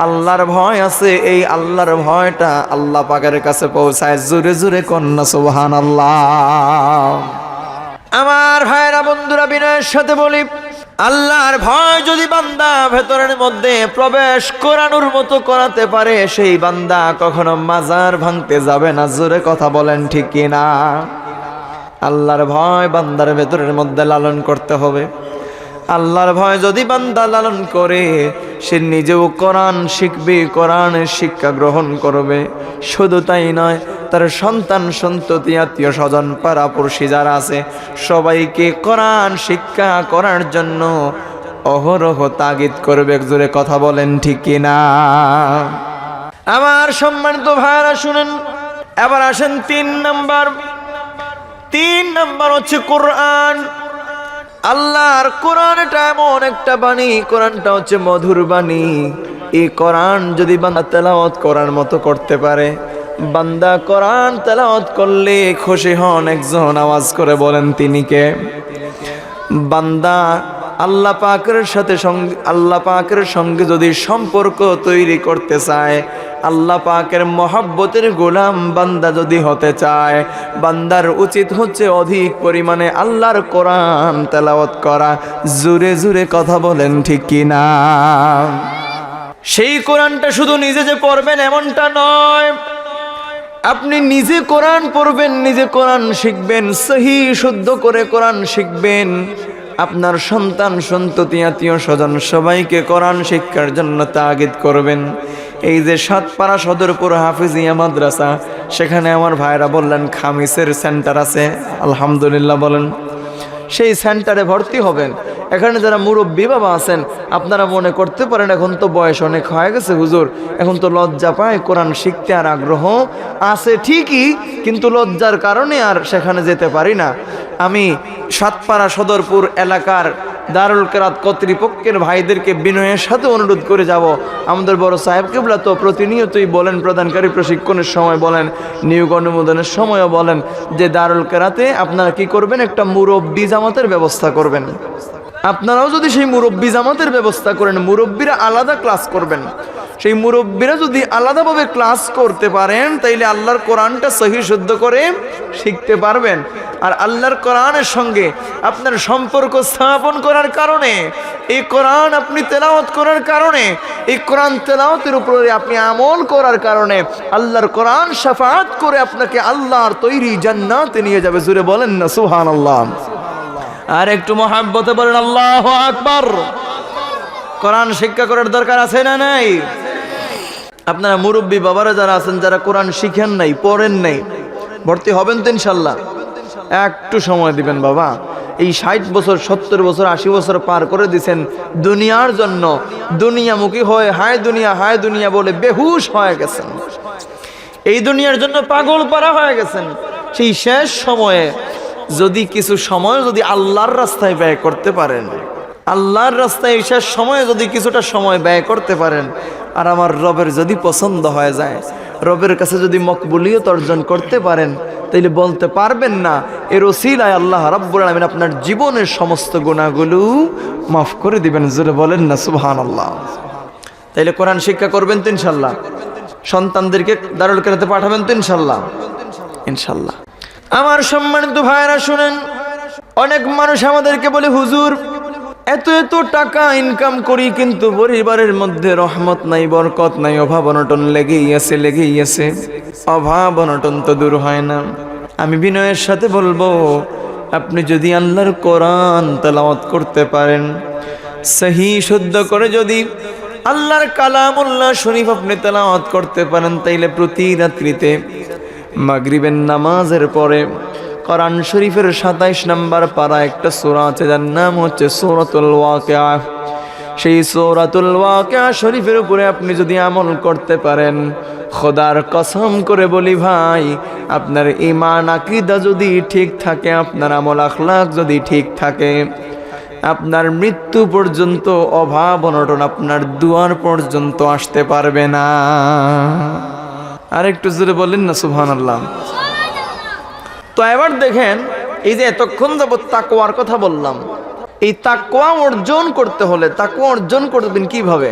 আল্লাহর ভয় আছে, এই আল্লাহর ভয়টা আল্লাহ পাকের কাছে পৌঁছায়। জোরে জোরে কন্যা সুবহানাল্লাহ। আমার ভাইরা বন্ধুরা, বিনয়ের সাথে বলি, আল্লাহর ভয় যদি বান্দা ভেতরের মধ্যে প্রবেশ করানোর মতো করাতে পারে, সেই বান্দা কখনো মাজার ভাঙতে যাবে না। জোরে কথা বলেন ঠিক কিনা? আল্লাহর ভয় বান্দার ভেতরের মধ্যে লালন করতে হবে। আল্লাহর ভয় যদি বান্দা লালন করে, সে নিজেও কোরআন শিখবে, কোরআনের শিক্ষা গ্রহণ করবে। শুধু তাই নয়, তার সন্তান সন্ততি, আত্মীয় স্বজন, পাড়াপড়শি যারা আছে, সবাইকে কোরআন শিক্ষা করার জন্য অহরহ তাগিদ করবে। জোরে কথা বলেন ঠিক কিনা? আমার সম্মানিত ভাইরা শুনেন, এবার আসেন 3 নাম্বার হচ্ছে কোরআন। আল্লাহর কোরআন এটা এমন একটা বাণী, কোরআনটা হচ্ছে মধুর বাণী। এই কোরআন যদি বান্দা তেলাওয়াত করার মতো করতে পারে, বান্দা কোরআন তেলাওয়াত করলে খুশি হন একজন, আওয়াজ করে বলেন তিনি কে? বান্দা আল্লাহ পাকের সঙ্গে যদি সম্পর্ক তৈরি করতে চায়, আল্লাহ পাকের মহব্বতের গোলাম বান্দা যদি হতে চায়, বান্দার উচিত হচ্ছে অধিক পরিমাণে আল্লাহর কোরআন তেলাওয়াত করা। জোরে জোরে কথা বলেন ঠিক কিনা? সেই কোরআনটা শুধু নিজে যে পড়বেন এমনটা নয়, আপনি নিজে কোরআন পড়বেন, নিজে কোরআন শিখবেন, সহি শুদ্ধ করে কোরআন শিখবেন। আপনার সন্তান সন্ততি, আত্মীয় স্বজন সবাইকে কোরআন শিক্ষার জন্য তাগিদ করবেন। এই যে সাতপাড়া সদরপুর হাফিজিয়া মাদ্রাসা, সেখানে আমার ভাইরা বললেন খামিসের সেন্টার আছে, আলহামদুলিল্লাহ বলেন। সেই সেন্টারে ভর্তি হবেন। এখানে যারা মুরব্বী বাবা আছেন, আপনারা মনে করতে পারেন এখন তো বয়স অনেক হয়ে গেছে হুজুর, এখন তো লজ্জা পায়, কোরআন শিখতে আর আগ্রহ আছে ঠিকই, কিন্তু লজ্জার কারণে আর সেখানে যেতে পারি না। আমি সাতপাড়া সদরপুর এলাকার দারুল কেরাত কর্তৃপক্ষের ভাইদেরকে বিনয়ের সাথে অনুরোধ করে যাব, আমাদের বড় সাহেব কিবলা তো প্রতিনিয়তই বলেন, প্রদানকারী প্রশিক্ষণের সময় বলেন, নিয়োগ অনুমোদনের সময়ও বলেন যে দারুল কেরাতে আপনারা কি করবেন, একটা মুরব্বী জামাতের ব্যবস্থা করবেন। আপনারাও যদি সেই মুরব্বী জামাতের ব্যবস্থা করেন, মুরব্বীরা আলাদা ক্লাস করবেন, সেই মুরব্বীরা যদি আলাদাভাবে ক্লাস করতে পারেন, তাইলে আল্লাহর কোরআনটা সহি শুদ্ধ করে শিখতে পারবেন। আর আল্লাহর কোরআনের সঙ্গে আপনার সম্পর্ক স্থাপন করার কারণে, এই কোরআন আপনি তেলাওয়াত করার কারণে, এই কোরআন তেলাওয়াতের উপরে আপনি আমল করার কারণে আল্লাহর কোরআন শাফাআত করে আপনাকে আল্লাহর তৈরি জান্নাতে নিয়ে যাবে। জোরে বলেন না সুবহানাল্লাহ। আর একটু মহাব্বতে বলেন আল্লাহু আকবার। কোরআন শিক্ষা করার দরকার আছে না নাই? আপনারা মুরব্বী বাবারা যারা আছেন, যারা কোরআন শিখেন নাই, পড়েন নাই, ভর্তি হবেন তো ইনশাল্লাহ। একটু সময় দিবেন বাবা। এই 60 বছর 70 বছর 80 বছর পার করে দিয়েছেন দুনিয়ার জন্য, দুনিয়ামুখী হয়ে হায় দুনিয়া বলে বেহুশ হয়ে গেছেন, এই দুনিয়ার জন্য পাগল পারা হয়ে গেছেন। সেই শেষ সময়ে যদি কিছু সময় যদি আল্লাহর রাস্তায় ব্যয় করতে পারেন, আল্লাহর রাস্তায় শেষ সময়ে যদি কিছুটা সময় ব্যয় করতে পারেন, আর আমার রবের যদি পছন্দ হয়ে যায়, রবের কাছে যদি মকবুলিয়ত অর্জন করতে পারেন, তাইলে বলতে পারবেন না এর ওসিলায় আল্লাহ রাব্বুল আলামিন আপনার জীবনের সমস্ত গুনাহগুলো মাফ করে দিবেন। জোরে বলেন না সুবহানাল্লাহ। তাইলে কোরআন শিক্ষা করবেন তো ইনশাআল্লাহ, সন্তানদেরকে দারুল কিরাতে পাঠাবেন তো ইনশাআল্লাহ। ইনশাআল্লাহ। আমার সম্মানিত ভাইরা শুনেন, অনেক মানুষ আমাদেরকে বলে হুজুর এত এত টাকা ইনকাম করি কিন্তু পরিবারের মধ্যে রহমত নাই, বরকত নাই, অভাব অনটন লেগেই আছে। অভাব অনটন তো দূর হয় না। আমি বিনয়ের সাথে বলবো, আপনি যদি আল্লাহর কোরআন তেলাওয়াত করতে পারেন, সহি শুদ্ধ করে যদি আল্লাহর কালামুল্লাহ শরীফ আপনি তেলাওয়াত করতে পারেন, তাইলে প্রতি রাত্রিতে মাগরিবের নামাজের পরে কোরআন শরীফের 27 নম্বর পারা একটা সূরা আছে, যার নাম হচ্ছে সূরাতুল ওয়াকিয়া। সেই সূরাতুল ওয়াকিয়া শরীফের উপরে আপনি যদি আমল করতে পারেন, খোদার কসম করে বলি ভাই, আপনার ঈমান আকীদা যদি ঠিক থাকে, আপনার আমল আখলাক যদি ঠিক থাকে, আপনার মৃত্যু পর্যন্ত অভাব অনটন আপনার দুয়ার পর্যন্ত আসতে পারবে না। আরেকটু জোরে বলেন না সুবহানাল্লাহ। তো এবার দেখেন, এই যে এতক্ষণ যাবত তাকওয়ার কথা বললাম, এই তাকওয়া অর্জন করতে হলে, তাকওয়া অর্জন করবেন কিভাবে?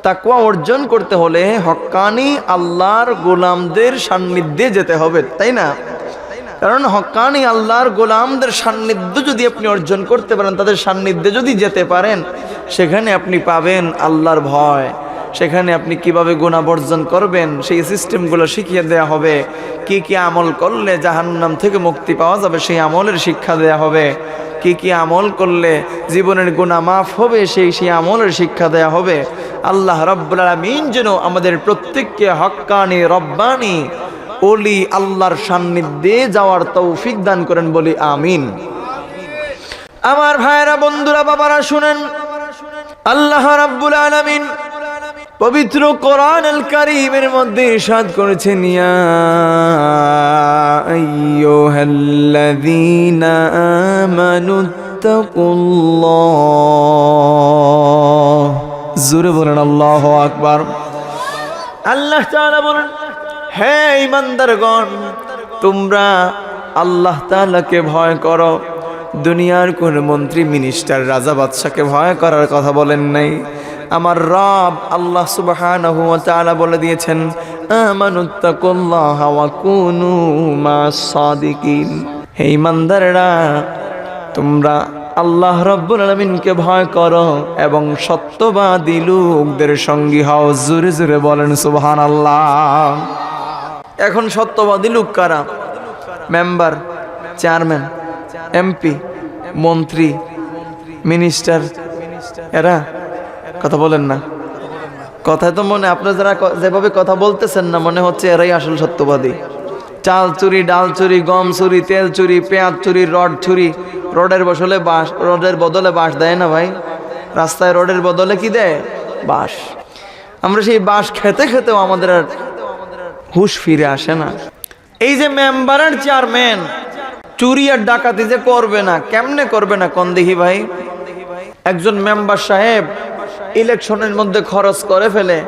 তাকওয়া অর্জন করতে হলে হক্কানি আল্লাহর গোলামদের সান্নিধ্যে যেতে হবে, তাই না? কারণ হক্কানি আল্লাহর গোলামদের সান্নিধ্য যদি আপনি অর্জন করতে পারেন, তাদের সান্নিধ্যে যদি যেতে পারেন, সেখানে আপনি পাবেন আল্লাহর ভয়। সেখানে আপনি কিভাবে গুনাহ বর্জন করবেন সেই সিস্টেমগুলো শিখিয়ে দেয়া হবে। কি কি আমল করলে জাহান্নাম থেকে মুক্তি পাওয়া যাবে সেই আমলের শিক্ষা দেয়া হবে। কি কি আমল করলে জীবনের গুনাহ মাফ হবে সেই আমলের শিক্ষা দেয়া হবে। আল্লাহ রাব্বুল আলামিন যেন আমাদের প্রত্যেককে হক্কানি রব্বানি ওলি আল্লাহর সান্নিধ্যে যাওয়ার তৌফিক দান করেন, বলি আমিন। আমার ভাইরা, বন্ধুরা, বাবারা শুনেন, আল্লাহ রাব্বুল আলামিন পবিত্র কোরআনুল কারীমের মধ্যে ইরশাদ করেছেন, ইয়া আইয়ুহাল্লাযীনা আমানুত্তাকুল্লাহ। জোরে বলেন আল্লাহু আকবার। আল্লাহ তাআলা বলেন, হে ঈমানদারগণ, তোমরা আল্লাহ তাআলাকে ভয় করো। দুনিয়ার কোন মন্ত্রী, মিনিস্টার, রাজা, বাদশাকে ভয় করার কথা বলেন নাই। আমার রব আল্লাহ সুবহানাহু ওয়া তাআলা বলে দিয়েছেন, আমানুত্তাকুল্লাহা ওয়া কুনু মাস সাদিকিন। হে ঈমানদাররা, তোমরা আল্লাহ রাব্বুল আলামিনকে ভয় করো এবং সত্যবাদী লোকদের সঙ্গী হও। জোরে জোরে বলেন সুবহানাল্লাহ। এখন সত্যবাদী লোক কারা? মেম্বার, চেয়ারম্যান, এমপি, মন্ত্রী, মিনিস্টার, এরা কথা বলেন না। কথায় তো মনে, আপনারা যারা যেভাবে কথা বলতেছেন না, মনে হচ্ছে এরাই আসল সত্যবাদী। চাল চুরি, ডাল চুরি, গম চুরি, তেল চুরি, পেঁয়াজ চুরি, রড চুরি। রডের বদলে বাঁশ দেয় না ভাই? রাস্তায় রডের বদলে কি দেয়? বাঁশ। আমরা সেই বাঁশ খেতে খেতেও আমাদের আর হুঁশ ফিরে আসে না। এই যে মেম্বার আর চেয়ারম্যান চুরি আর ডাকাতি যে করবে না, কেমনে করবে না কোন দেখি ভাই? একজন মেম্বার সাহেব ইলেকশনের মধ্যে খরচ করে ফেলে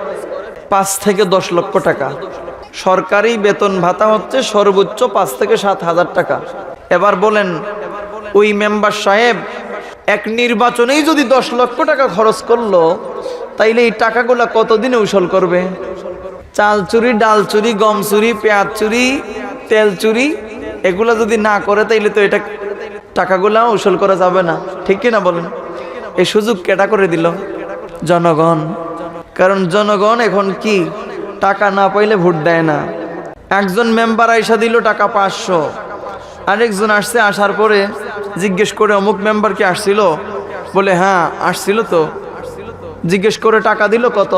5 থেকে 10 লক্ষ টাকা। সরকারি বেতন ভাতা হচ্ছে সর্বোচ্চ 5 থেকে 7 হাজার টাকা। এবার বলেন, ওই মেম্বার সাহেব এক নির্বাচনেই যদি 10 লক্ষ টাকা খরচ করলো, তাইলে এই টাকাগুলা কতদিনে উসুল করবে? চাল চুরি, ডাল চুরি, গম চুরি, পেঁয়াজ চুরি, তেল চুরি, এগুলা যদি না করে, তাইলে তো এটা টাকাগুলা উসুল করা যাবে না, ঠিক কিনা বলেন? এই সুযোগ কেটা করে দিল? জনগণ। কারণ জনগণ এখন কি, টাকা না পাইলে ভোট দেয় না। একজন মেম্বার আইসা দিল টাকা 500, আরেকজন আসছে, আসার পরে জিজ্ঞেস করে, অমুক মেম্বার কি আসছিল? বলে হ্যাঁ আসছিল তো। জিজ্ঞেস করে টাকা দিল কত?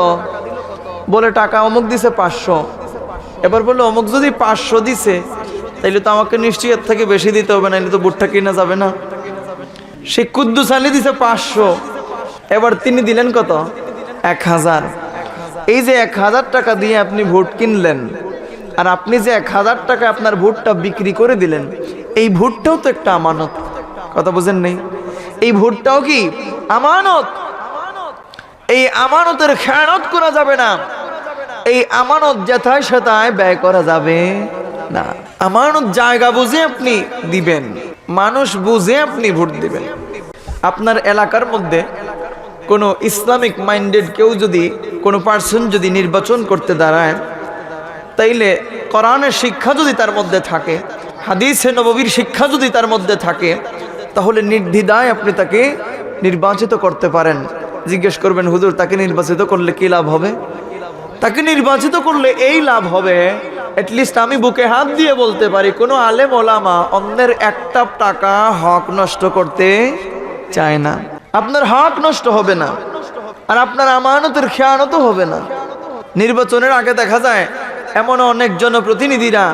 বলে টাকা অমুক দিছে 500। এবার বলে অমুক যদি 500 দিছে, তাইলে তো আমাকে নিশ্চয়ই এর থেকে বেশি দিতে হবে, নাইলে তো ভোটটা কিনা যাবে না। সে কুদ্দুস আলী দিছে 500, এবার তিনি দিলেন কত? 1000। এই যে 1000 টাকা দিয়ে আপনি ভোট কিনলেন, আর আপনি যে 1000 টাকা আপনার ভোটটা বিক্রি করে দিলেন, এই ভোটটাও তো একটা আমানত। কথা বুঝেন নেই? এই ভোটটাও কি আমানত? এই আমানতের খেয়ানত করা যাবে না। এই আমানত যেথায় সেথায় ব্যয় করা যাবে না, আমানত জায়গা বুঝে আপনি দিবেন, মানুষ বুঝে আপনি ভোট দিবেন। আপনার এলাকার মধ্যে কোনো ইসলামিক মাইন্ডেড কেউ যদি, কোনো পার্সন যদি নির্বাচন করতে দাঁড়ায়, তাইলে কোরআনের শিক্ষা যদি তার মধ্যে থাকে, হাদিসে নববীর শিক্ষা যদি তার মধ্যে থাকে, তাহলে নির্দ্বিধায় আপনি তাকে নির্বাচিত করতে পারেন। জিজ্ঞেস করবেন, হুজুর তাকে নির্বাচিত করলে কি লাভ হবে? তাকে নির্বাচিত করলে এই লাভ হবে, অ্যাটলিস্ট আমি বুকে হাত দিয়ে বলতে পারি, কোনো আলেম ওলামা অন্যের একটা টাকা হক নষ্ট করতে চায় না। আপনার হক নষ্ট হবে না, আর আপনার আমানতের খেয়ানতও হবে না। নির্বাচনের আগে দেখা যায় এমন অনেক জনপ্রতিনিধিরা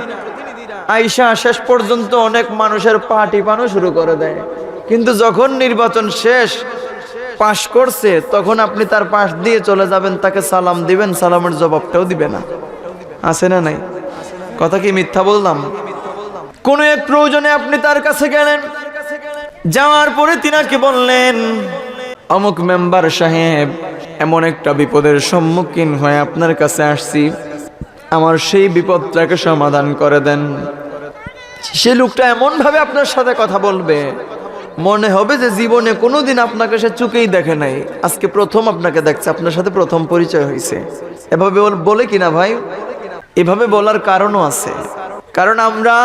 আইসা শেষ পর্যন্ত অনেক মানুষের পা টিপানো শুরু করে দেয়, কিন্তু যখন নির্বাচন শেষ পাশ করছে, তখন আপনি তার পাশ দিয়ে চলে যাবেন, তাকে সালাম দিবেন, সালামের জবাবটাও দিবে না। আছে না নাই? কথা কি মিথ্যা বললাম? কোন এক প্রয়োজনে আপনি তার কাছে গেলেন, যাওয়ার পরে তিনাকে বললেন, অমুক মেম্বার সাহেব, এমন একটা বিপদের সম্মুখীন হয়ে আপনার কাছে আসছি, আমার সেই বিপদটাকে সমাধান করে দেন। সে লোকটা এমন ভাবে আপনার সাথে কথা বলবে, মনে হবে যে জীবনে কোনোদিন আপনাকে সে চোখেই দেখে নাই, আজকে প্রথম আপনাকে দেখছে, আপনার সাথে প্রথম পরিচয় হয়েছে। এভাবে বলে কিনা ভাই? এভাবে বলার কারণও আছে। কারণ আমরা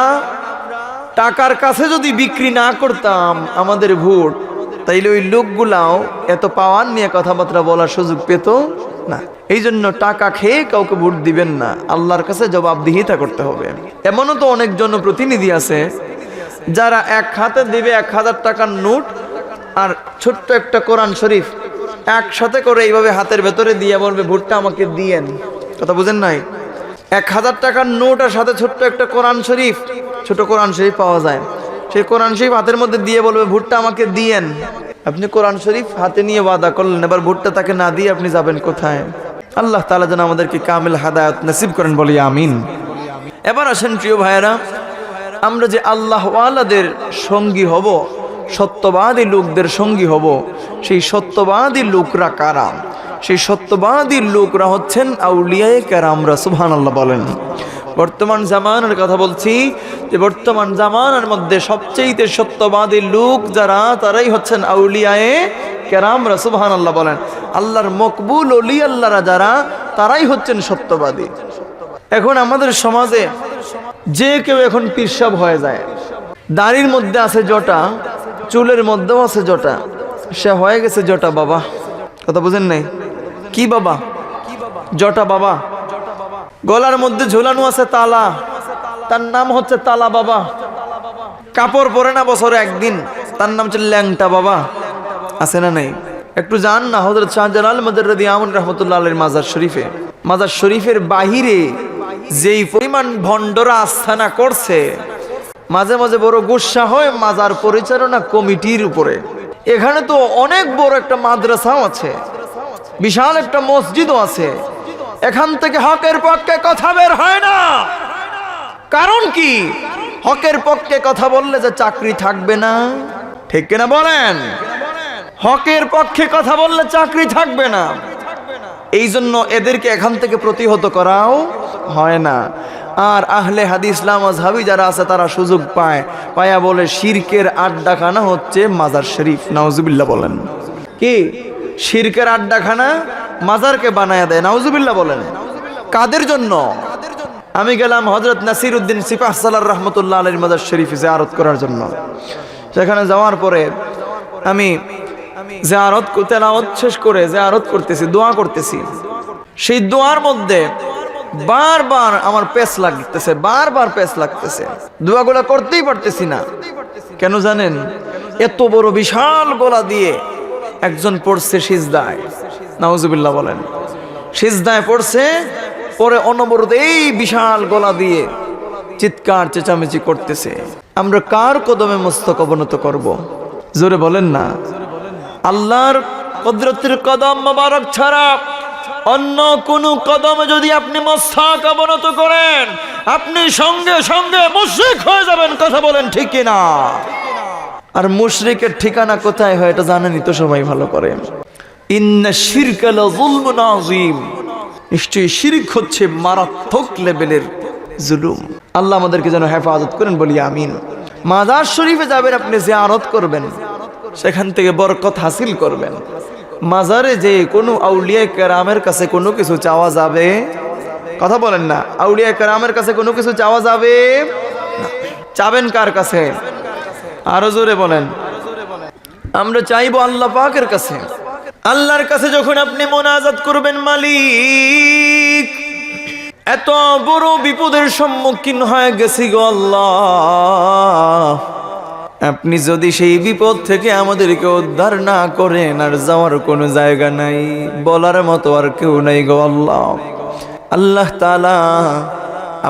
টাকার কাছে যদি বিক্রি না করতাম আমাদের ভোট, তাইলে ওই লোকগুলাও এত পাওয়ার নিয়ে কথাবার্তা বলার সুযোগ পেত না। এই জন্য টাকা খেয়ে কাউকে ভোট দিবেন না, আল্লাহর কাছে জবাবদিহিতা করতে হবে। এমনও তো অনেক জনপ্রতিনিধি আছে যারা এক হাতে দিবে 1000 টাকার নোট আর ছোট্ট একটা কোরআন শরীফ একসাথে করে এইভাবে হাতের ভেতরে দিয়ে বলবে, ভোটটা আমাকে দিয়েন। কথা বুঝেন নাই? 1000 টাকার নোট আর সাথে ছোট্ট একটা কোরআন শরীফ, ছোট কোরআন শরীফ পাওয়া যায়, সেই কোরআন শরীফ হাতের মধ্যে দিয়ে বলবে, ভোটটা আমাকে দিয়েন। আপনি কোরআন শরীফ হাতে নিয়ে ওয়াদা করলেন, এবার ভোটটা তাকে না দিয়ে আপনি যাবেন কোথায়? আল্লাহ তাআলা যেন আমাদেরকে কামিল হাদায়াত নসিব করেন, বলি আমিন। এবার আসেন প্রিয় ভাইয়েরা, আমরা যে আল্লাহ ওয়ালাদের সঙ্গী হব, সত্যবাদী লোকদের সঙ্গী হব, সেই সত্যবাদী লোকরা কারা? সেই সত্যবাদী লোকরা হচ্ছেন আউলিয়ায়ে কেরামরা। সুবহানাল্লাহ বলেন। বর্তমান জামানার কথা বলছি, যে বর্তমান জামানার মধ্যে সবচেয়ে সত্যবাদী লোক যারা, তারাই হচ্ছেন আউলিয়ায়ে কেরামরা। সুবহানাল্লাহ বলেন। আল্লাহর মকবুল ওলি আল্লাহরা যারা, তারাই হচ্ছেন সত্যবাদী। এখন আমাদের সমাজে যে কেউ এখন পিরসাব হয়ে যায়, দাড়ির মধ্যে আছে জটা, চুলের মধ্যেও আছে জটা, সে হয়ে গেছে জটা বাবা। কথা বুঝেন নাই? কি বাবা? জটা বাবা। গলার মধ্যে ঝোলানো আছে তালা, তার নাম হচ্ছে তালা বাবা। কাপড় পরে না বছরে একদিন, তার নাম হচ্ছে ল্যাংটা বাবা। আছে না নাই? একটু যান না হযরত শাহজালাল মুজাররদি আমন রাহমাতুল্লাহ আলাইহির মাজার শরীফে। মাজার শরীফের বাহিরে যেই পরিমাণ ভণ্ডরা আস্থানা করছে, মাঝে মাঝে বড় গুসা হয় মাজার পরিচালনা কমিটির উপরে। এখানে তো অনেক বড় একটা মাদ্রাসাও আছে, বিশাল একটা মসজিদও আছে, এখান থেকে হকের পক্ষে কথা বের হয় না। কারণ কি? হকের পক্ষে কথা বললে যে চাকরি থাকবে না, ঠিক কিনা বলেন? হকের পক্ষে কথা বললে চাকরি থাকবে না, এই জন্য এদেরকে এখান থেকে প্রতিহত করাও হয় না। আর আহলে হাদিস মাযহাবী যারা আছে, তারা সুযোগ পায়া বলে শিরকের আড্ডাখানা হচ্ছে মাজার শরীফ। নাউজুবিল্লাহ বলেন। কি? শিরকের আড্ডাখানা মাজারকে বানায়া দেয়। নাউজুবিল্লাহ বলেন। কাদের জন্য? আমি গেলাম হযরত নাসিরউদ্দিন সিপাহসালার রাহমাতুল্লাহ আলাইহির মাজার শরীফে জিয়ারত করার জন্য। সেখানে যাওয়ার পরে আমি জিয়ারত তেলাওয়াত শেষ করে জিয়ারত করতেছি, দোয়া করতেছি। সেই দোয়ার মধ্যে বারবার আমার পেছ লাগতেছে, বারবার পেছ লাগতেছে, দোয়াগুলো করতেই পারতেছি না। কেন জানেন? এত বড় বিশাল গলা দিয়ে একজন পড়ছে সিজদায়। নাউজুবিল্লাহ বলেন। সিজদায় পড়ছে, পরে অনবরত এই বিশাল গলা দিয়ে চিৎকার চেঁচামেচি করতেছে। আমরা কার কদমে মস্তক অবনত করব? জোরে বলেন না। আল্লাহর কুদরতের কদম মোবারক ছাড়া অন্য কোন কদমে যদি আপনি মস্তক অবনত করেন, আপনি সঙ্গে সঙ্গে মুশরিক হয়ে যাবেন। কথা বলেন ঠিক কিনা? আর মুশরিকের ঠিকানা কোথায় হয় এটা জানেনই তো সবাই ভালো করে। ইন্না শিরকা লাযুলমুন আযীম। নিশ্চয়ই শিরক হচ্ছে মারাত্মক লেভেলের জুলুম। আল্লাহ আমাদেরকে যেন হেফাজত করেন, বলি আমিন। মাজার শরীফে যাবেন, আপনি জিয়ারত করবেন, সেখান থেকে বরকত হাসিল করবেন। মাজারে যে কোনো আউলিয়া কেরামের কাছে কোনো কিছু চাওয়া যাবে? কথা বলেন না। আউলিয়া কেরামের কাছে কোনো কিছু চাওয়া যাবে না। চাবেন কার কাছে? আরো জোরে বলেন। আমরা চাইবো আল্লাহ পাকের কাছে। আল্লাহর কাছে যখন আপনি মোনাজাত করবেন, মালিক এত বড় বিপদের সম্মুখীন হয়ে গেছি গো আল্লাহ, আপনি যদি সেই বিপদ থেকে আমাদেরকে উদ্ধার না করেন, আর যাওয়ার কোনো জায়গা নাই, বলার মতো আর কেউ নাই গো আল্লাহ। আল্লাহ তাআলা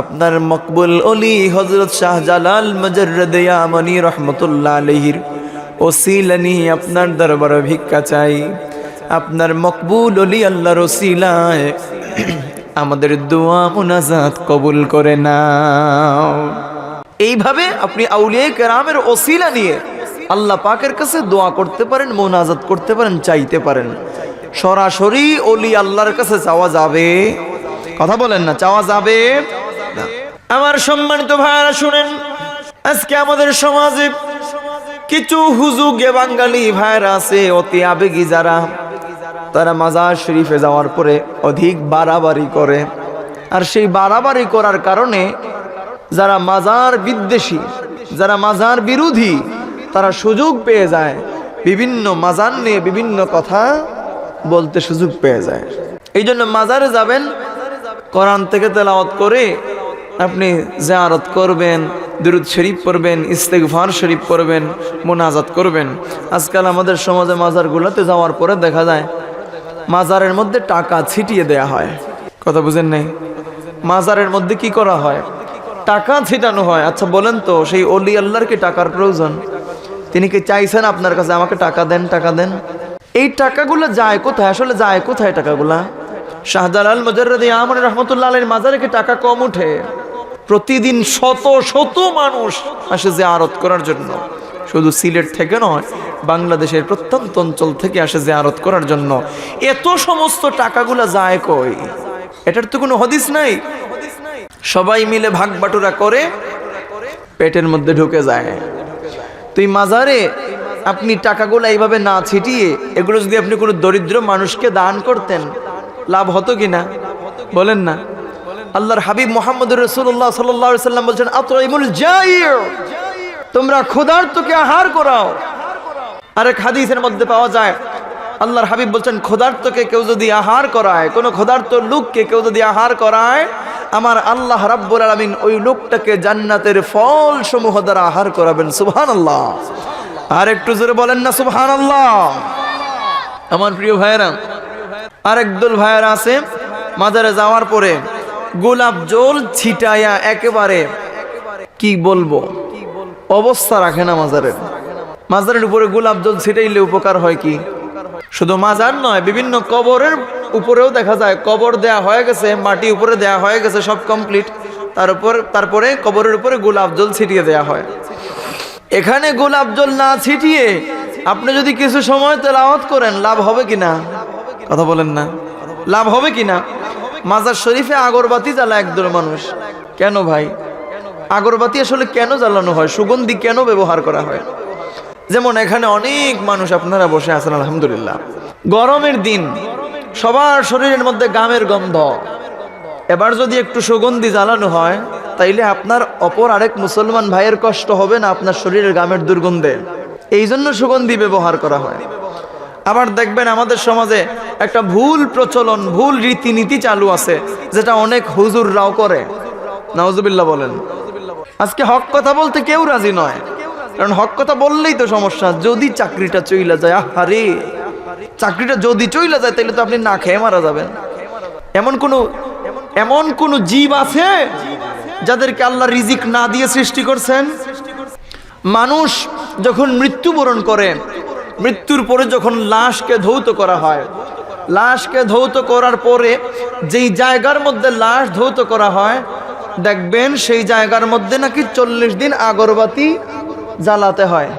আপনার মকবুল ওলি হযরত শাহজালাল মুজাররদ ইয়ামানি রাহমাতুল্লাহ আলাইহির ওসিলা নিয়ে আপনার দরবারে ভিক্ষা চাই। আপনার মকবুল ওলি আল্লাহর ওসিলায় আমাদের দোয়া মুনাজাত কবুল করে নাও। এইভাবে আপনি আউলিয়া কেরামের ওসিলা নিয়ে আল্লাহ পাকের কাছে দোয়া করতে পারেন, মুনাজাত করতে পারেন, চাইতে পারেন। সরাসরি ওলি আল্লাহর কাছে চাওয়া যাবে? কথা বলেন না, চাওয়া যাবে না। আমার সম্মানিত ভাইরা শুনেন, আজকে আমাদের সমাজে কিছু হুজুগে বাঙালি ভাইরা আছে, অতি আবেগী যারা, তারা মাজার শরীফে যাওয়ার পরে অধিক বাড়াবাড়ি করে। আর সেই বাড়াবাড়ি করার কারণে যারা মাজার বিদ্বেষী, যারা মাজার বিরোধী, তারা সুযোগ পেয়ে যায় বিভিন্ন মাজার নিয়ে বিভিন্ন কথা বলতে সুযোগ পেয়ে যায়। এই জন্য মাজারে যাবেন, কোরআন থেকে তেলাওয়াত করে আপনি জিয়ারত করবেন, দুরূদ শরীফ পড়বেন, ইস্তেগফার শরীফ পড়বেন, মুনাজাত করবেন। আজকাল আমাদের সমাজে মাজারগুলোতে যাওয়ার পরে দেখা যায় মাজারের মধ্যে টাকা ছিটিয়ে দেয়া হয়। কথা বুঝেন নাই? মাজারের মধ্যে কি করা হয়? টাকা ছিটানো হয়। আচ্ছা বলেন তো, সেই ওলি আল্লাহর কি টাকার প্রয়োজন? তিনি কি চাইছেন আপনার কাছে আমাকে টাকা দেন, টাকা দেন? এই টাকাগুলো যায় কোথায়? আসলে যায় কোথায় টাকাগুলা? শাহজালাল মুজাররদ ইয়ামানি রাহমাতুল্লাহ আলাইহির মাজারে কি টাকা কম উঠে? প্রতিদিন শত শত মানুষ আসে জিয়ারত করার জন্য। শুধু সিলেট থেকে নয়, বাংলাদেশের প্রত্যন্ত অঞ্চল থেকে আসে জিয়ারত করার জন্য। এত সমস্ত টাকাগুলা যায় কই? এটার তো কোনো হদিস নাই। সবাই মিলে ভাগ বাটুরা করে পেটের মধ্যে ঢুকে যায়। তুই মাজারে আপনি টাকাগুলো এইভাবে না ছিটিয়ে এগুলো যদি আপনি কোনো দরিদ্র মানুষকে দান করতেন, লাভ হতো কিনা বলেন না? আল্লাহর হাবিব মুহাম্মদুর রাসূলুল্লাহ সাল্লাল্লাহু আলাইহি ওয়াসাল্লাম বলেছেন, আতইমুল জাইর, তোমরা ক্ষুধার্তকে আহার করাও। আরেক হাদিসের মধ্যে পাওয়া যায় আল্লাহর হাবিব বলছেন, ক্ষুধার্তকে কেউ যদি আহার করায়, কোনো ক্ষুধার্ত লোককে কেউ যদি আহার করায়, আমার আল্লাহ রাব্বুল আলামিন ওই লোকটাকে জান্নাতের ফল সমূহ দ্বারা আহার করাবেন। সুবহানাল্লাহ। আর একটু জোরে বলেন না সুবহানাল্লাহ। আমার প্রিয় ভাইয়েরা, আরেক দল ভাইয়েরা আছে মাজারে যাওয়ার পরে গোলাপ জল ছিটাইয়া একেবারে কি বলবো অবস্থা রাখে না মাজারের। মাজারের উপরে গোলাপ জল ছিটাইলে উপকার হয় কি? শুধু মাজার নয়, বিভিন্ন কবরের উপরেও দেখা যায় কবর দেয়া হয়ে গেছে, মাটি উপরে দেয়া হয়ে গেছে, সব কমপ্লিট, তারপরে কবরের উপরে গোলাপ জল ছিটিয়ে দেয়া হয়। এখানে গোলাপ জল না ছিটিয়ে আপনি যদি কিছু সময় তেলাওয়াত করেন, লাভ হবে কিনা? কথা বলেন না, লাভ হবে কিনা? মাজার শরীফে আগরবাতি জ্বালা একদল মানুষ। কেন ভাই আগরবাতি আসলে কেন জ্বালানো হয়? সুগন্ধি কেন ব্যবহার করা হয়? যেমন এখানে অনেক মানুষ আপনারা বসে আছেন, আলহামদুলিল্লাহ, গরমের দিন, সবার শরীরের মধ্যে গামের গন্ধ। এবার যদি একটু সুগন্ধি জ্বালানো হয়, তাইলে আপনার অপর আরেক মুসলমান ভাইয়ের কষ্ট হবে না আপনার শরীরের গামের দুর্গন্ধে? এই জন্য সুগন্ধি ব্যবহার করা হয়। আবার দেখবেন আমাদের সমাজে একটা ভুল প্রচলন, ভুল রীতিনীতি চালু আছে, যেটা অনেক হুজুররাও করে। নাউজুবিল্লাহ বলেন। আজকে হক কথা বলতে কেউ রাজি নয়, কারণ হক কথা বললেই তো সমস্যা। যদি চাকরিটা চইলা যায়, আহারে চাকরিটা যদি চইলা যায়, তাহলে তো আপনি না খেয়ে মারা যাবেন। এমন কোন জীব আছে যাদেরকে আল্লাহ রিজিক না দিয়ে সৃষ্টি করছেন? মানুষ যখন মৃত্যুবরণ করে, মৃত্যুর পরে যখন লাশকে ধৌত করা হয়, লাশকে ধৌত করার পরে যেই জায়গার মধ্যে লাশ ধৌত করা হয়, দেখবেন সেই জায়গার মধ্যে নাকি 40 দিন আগরবাতি জ্বালাতে হয়।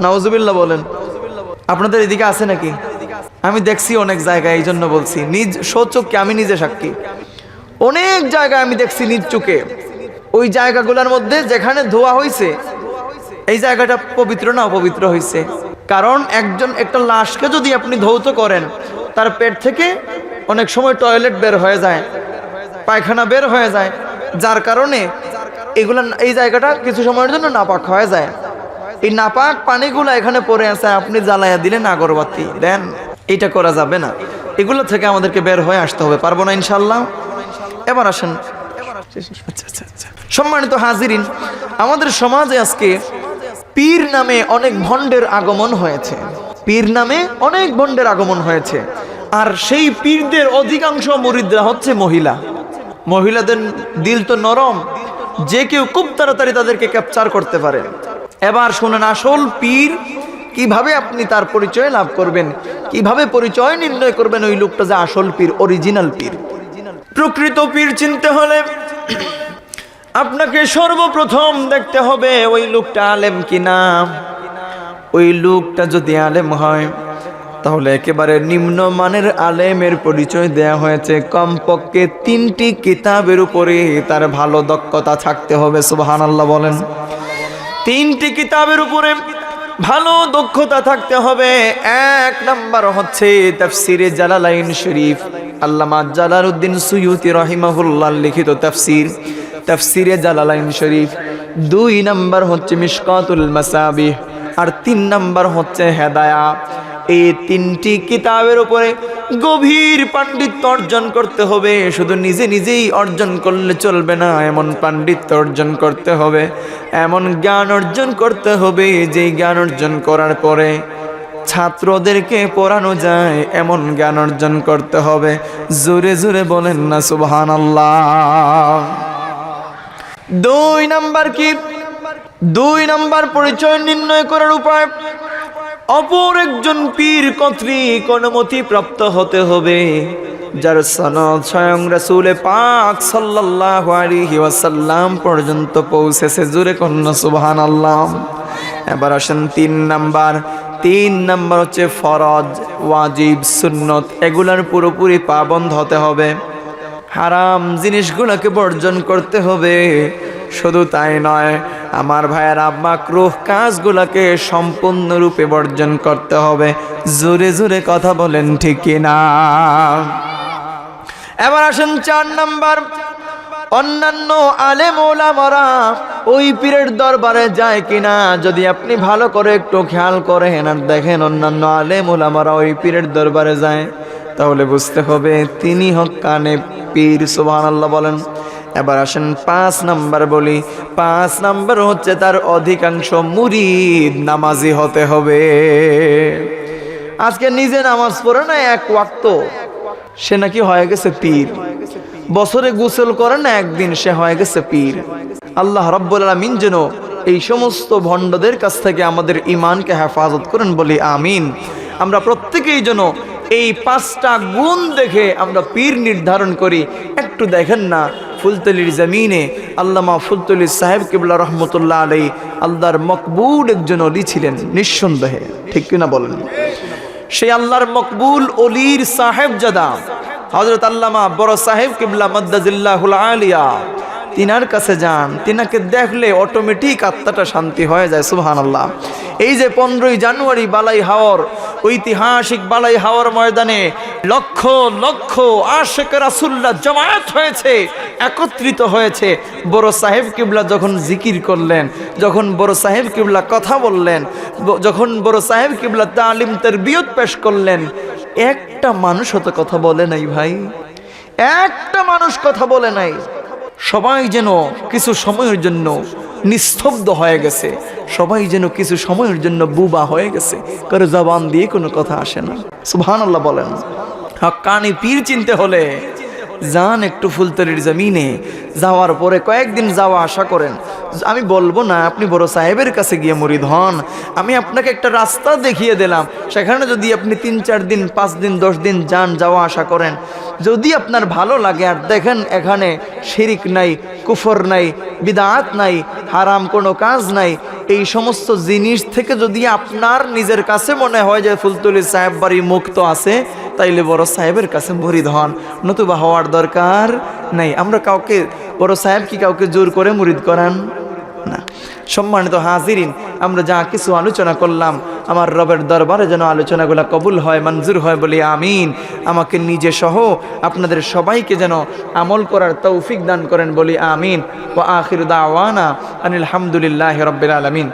নাউজুবিল্লাহ বলেন। আপনাদের এদিকে আছে নাকি? আমি দেখছি অনেক জায়গায়, এই জন্য বলছি, নিজ স্বচক্ষে আমি নিজে সাক্ষী। অনেক জায়গায় আমি দেখছি নিজ চোখে ওই জায়গাগুলোর মধ্যে যেখানে ধোয়া হয়েছে এই জায়গাটা পবিত্র না অপবিত্র হয়েছে? কারণ একটা লাশকে যদি আপনি ধৌত করেন, তার পেট থেকে অনেক সময় টয়লেট বের হয়ে যায়, পায়খানা বের হয়ে যায়, যার কারণে এই জায়গাটা কিছু সময়ের জন্য নাপাক হয়ে যায়। এই নাপাক পানিগুলো এখানে পড়ে আছে, আপনি জ্বালাইয়া দিলেন, আগরবাতি দেন, এটা করা যাবে না। এগুলো থেকে আমাদেরকে বের হয়ে আসতে হবে, পারবো না ইনশাল্লাহ? এবার আসেন। আচ্ছা। সম্মানিত হাজিরিন, আমাদের সমাজে আজকে পীর নামে অনেক ভণ্ডের আগমন হয়েছে। পীর নামে অনেক ভণ্ডের আগমন হয়েছে। আর সেই পীরদের অধিকাংশ মুরিদরা হচ্ছে মহিলা। মহিলাদের দিল তো নরম, যে কেউ খুব তাড়াতাড়ি তাদেরকে ক্যাপচার করতে পারে। এবার শুনেন, আসল পীর কিভাবে আপনি তার পরিচয় লাভ করবেন, কিভাবে পরিচয় নির্ণয় করবেন ওই লোকটা যে আসল পীর, অরিজিনাল পীর। প্রকৃত পীর চিনতে হলে আপনাকে সর্বপ্রথম দেখতে হবে ওই লোকটা আলেম কিনা। ওই লোকটা যদি আলেম হয় তাহলে একেবারে নিম্নমানের আলেমের পরিচয় দেয়া হয়েছে। কমপক্ষে 3টি কিতাবের উপরে তার ভালো দক্ষতা থাকতে হবে। সুবহানাল্লাহ বলেন। 3টি কিতাবের উপরে ভালো দক্ষতা থাকতে হবে। 1 নাম্বার হচ্ছে তাফসিরে জালালাইন শরীফ, আল্লামা জালালউদ্দিন সুয়ুতি রাহিমাহুল্লাহ লিখিত তাফসিরে জালালাইন শরীফ। 2 নাম্বার হচ্ছে মিশকাতুল মাসাবিহ, আর 3 নাম্বার হচ্ছে হেদায়া। এই 3টি কিতাবের উপরে গভীর পাণ্ডিত্য অর্জন করতে হবে। শুধু নিজেই অর্জন করলে চলবে না, এমন পাণ্ডিত্য অর্জন করতে হবে, এমন জ্ঞান অর্জন করতে হবে যে জ্ঞান অর্জন করার পরে ছাত্রদেরকে পড়ানো যায়, এমন জ্ঞান অর্জন করতে হবে। জোরে জোরে বলেন না সুবহানাল্লাহ। 2 নাম্বার কি? 2 নাম্বার পরিচয় নির্ণয় করার উপায়, অপর একজন পীর কর্তৃক অনুমতি প্রাপ্ত হতে হবে, যার সনদ স্বয়ং রাসূল পাক সাল্লাল্লাহু আলাইহি ওয়াসাল্লাম পর্যন্ত পৌঁছেছে। জোরে কন্না সুবহানাল্লাহ। এবার আসেন 3 নাম্বার। 3 নাম্বার হচ্ছে ফরজ, ওয়াজিব, সুন্নত, এগুলার পুরোপুরি পাবন্দ হতে হবে। হারাম জিনিসগুলোকে বর্জন করতে হবে। শুধু তাই নয় আমার ভাইয়েরা, মাকরুহ কাজগুলোকে সম্পূর্ণরূপে বর্জন করতে হবে। জোরে জোরে কথা বলেন ঠিক কিনা? এবার আসেন 4 নাম্বার। অন্যান্য আলেম ওলামারা ওই পীরের দরবারে যায় কিনা, যদি আপনি ভালো করে একটু খেয়াল করেন আর দেখেন অন্যান্য আলেম ওলামারা ওই পীরের দরবারে যায়, তাহলে বুঝতে হবে তিনি হক্কানে পীর। সুবহানাল্লাহ বলেন। এবার আসেন 5 নাম্বার বলি। 5 নাম্বার হচ্ছে তার অধিকাংশ মুরিদ নামাজি হতে হবে। আজকে নিজে নামাজ পড়ে না 1 ওয়াক্ত, সে নাকি হয়ে গেছে পীর। বছরে গোসল করে না একদিন, সে হয়ে গেছে পীর। আল্লাহ রাব্বুল আলামিন যেন এই সমস্ত ভণ্ডদের কাছ থেকে আমাদের ঈমানকে হেফাজত করেন, বলি আমিন। আমরা প্রত্যেকেই যেন এই 5টা গুণ দেখে আমরা পীর নির্ধারণ করি। একটু দেখেন না, ফুলতলির জমিনে আল্লামা ফুলতলি সাহেব কিবলা রহমতুল্লাহ আলাইহি আল্লাহর মকবুল একজন ওলি ছিলেন, নিঃসন্দেহে, ঠিক কিনা বলেন? সেই আল্লাহর মকবুল ওলির সাহেবজাদা হযরত আল্লামা বড় সাহেব কিবলা মাদ্দাজিল্লাহুল আলিয়া, তিনার কাছে যান। তিনাকে দেখলে অটোমেটিক আত্মাটা শান্তি হয়ে যায়। সুবহানাল্লাহ। এই যে 15ই জানুয়ারি বালাই হাওর, ঐতিহাসিক বালাই হাওর ময়দানে লক্ষ লক্ষ আশিক রাসূলুল্লাহ জামায়াত হয়েছে, একত্রিত হয়েছে। বড় সাহেব কিবলা যখন জিকির করলেন, যখন বড় সাহেব কিবলা কথা বললেন, যখন বড় সাহেব কিবলা তালিম তারবিয়ত পেশ করলেন, একটা মানুষ হতে কথা বলে নাই ভাই, একটা মানুষ কথা বলে নাই। সবাই যেন কিছু সময়ের জন্য নিস্তব্ধ হয়ে গেছে, সবাই যেন কিছু সময়ের জন্য বুবা হয়ে গেছে, কারো জবান দিয়ে কোনো কথা আসে না। সুবহানাল্লাহ বলেন। হক্কানি পীর চিনতে হলে যান একটু ফুলতলির জমিনে, যাওয়ার পরে কয়েকদিন যাওয়া আসা করেন। আমি বলবো না আপনি বড় সাহেবের কাছে গিয়ে মুরিদ হন, আমি আপনাকে একটা রাস্তা দেখিয়ে দিলাম, সেখানে যদি আপনি 3-4 দিন 5 দিন 10 দিন যান, যাওয়া আসা করেন, যদি আপনার ভালো লাগে আর দেখেন এখানে শিরিক নাই, কুফর নাই, বিদআত নাই, হারাম কোনো কাজ নাই, এই সমস্ত জিনিস থেকে যদি আপনার নিজের কাছে মনে হয় যে ফুলতলি সাহেব বাড়ি মুক্ত আছে, তাইলে বড় সাহেবের কাছে মুরিদ হন, নতুবা হওয়ার দরকার নাই। আমরা কাউকে বড় সাহেব কি কাউকে জোর করে মুরিদ করান না। সম্মানিত হাজিরিন, আমরা যা কিছু আলোচনা করলাম আমার রবের দরবারে যেন আলোচনাগুলো কবুল হয়, মঞ্জুর হয় বলি আমিন। আমাকে নিজে সহ আপনাদের সবাইকে যেন আমল করার তৌফিক দান করেন বলি আমিন। ওয়া আখিরু দাওয়ানা আনিল হামদুলিল্লাহি রাব্বিল আলামিন।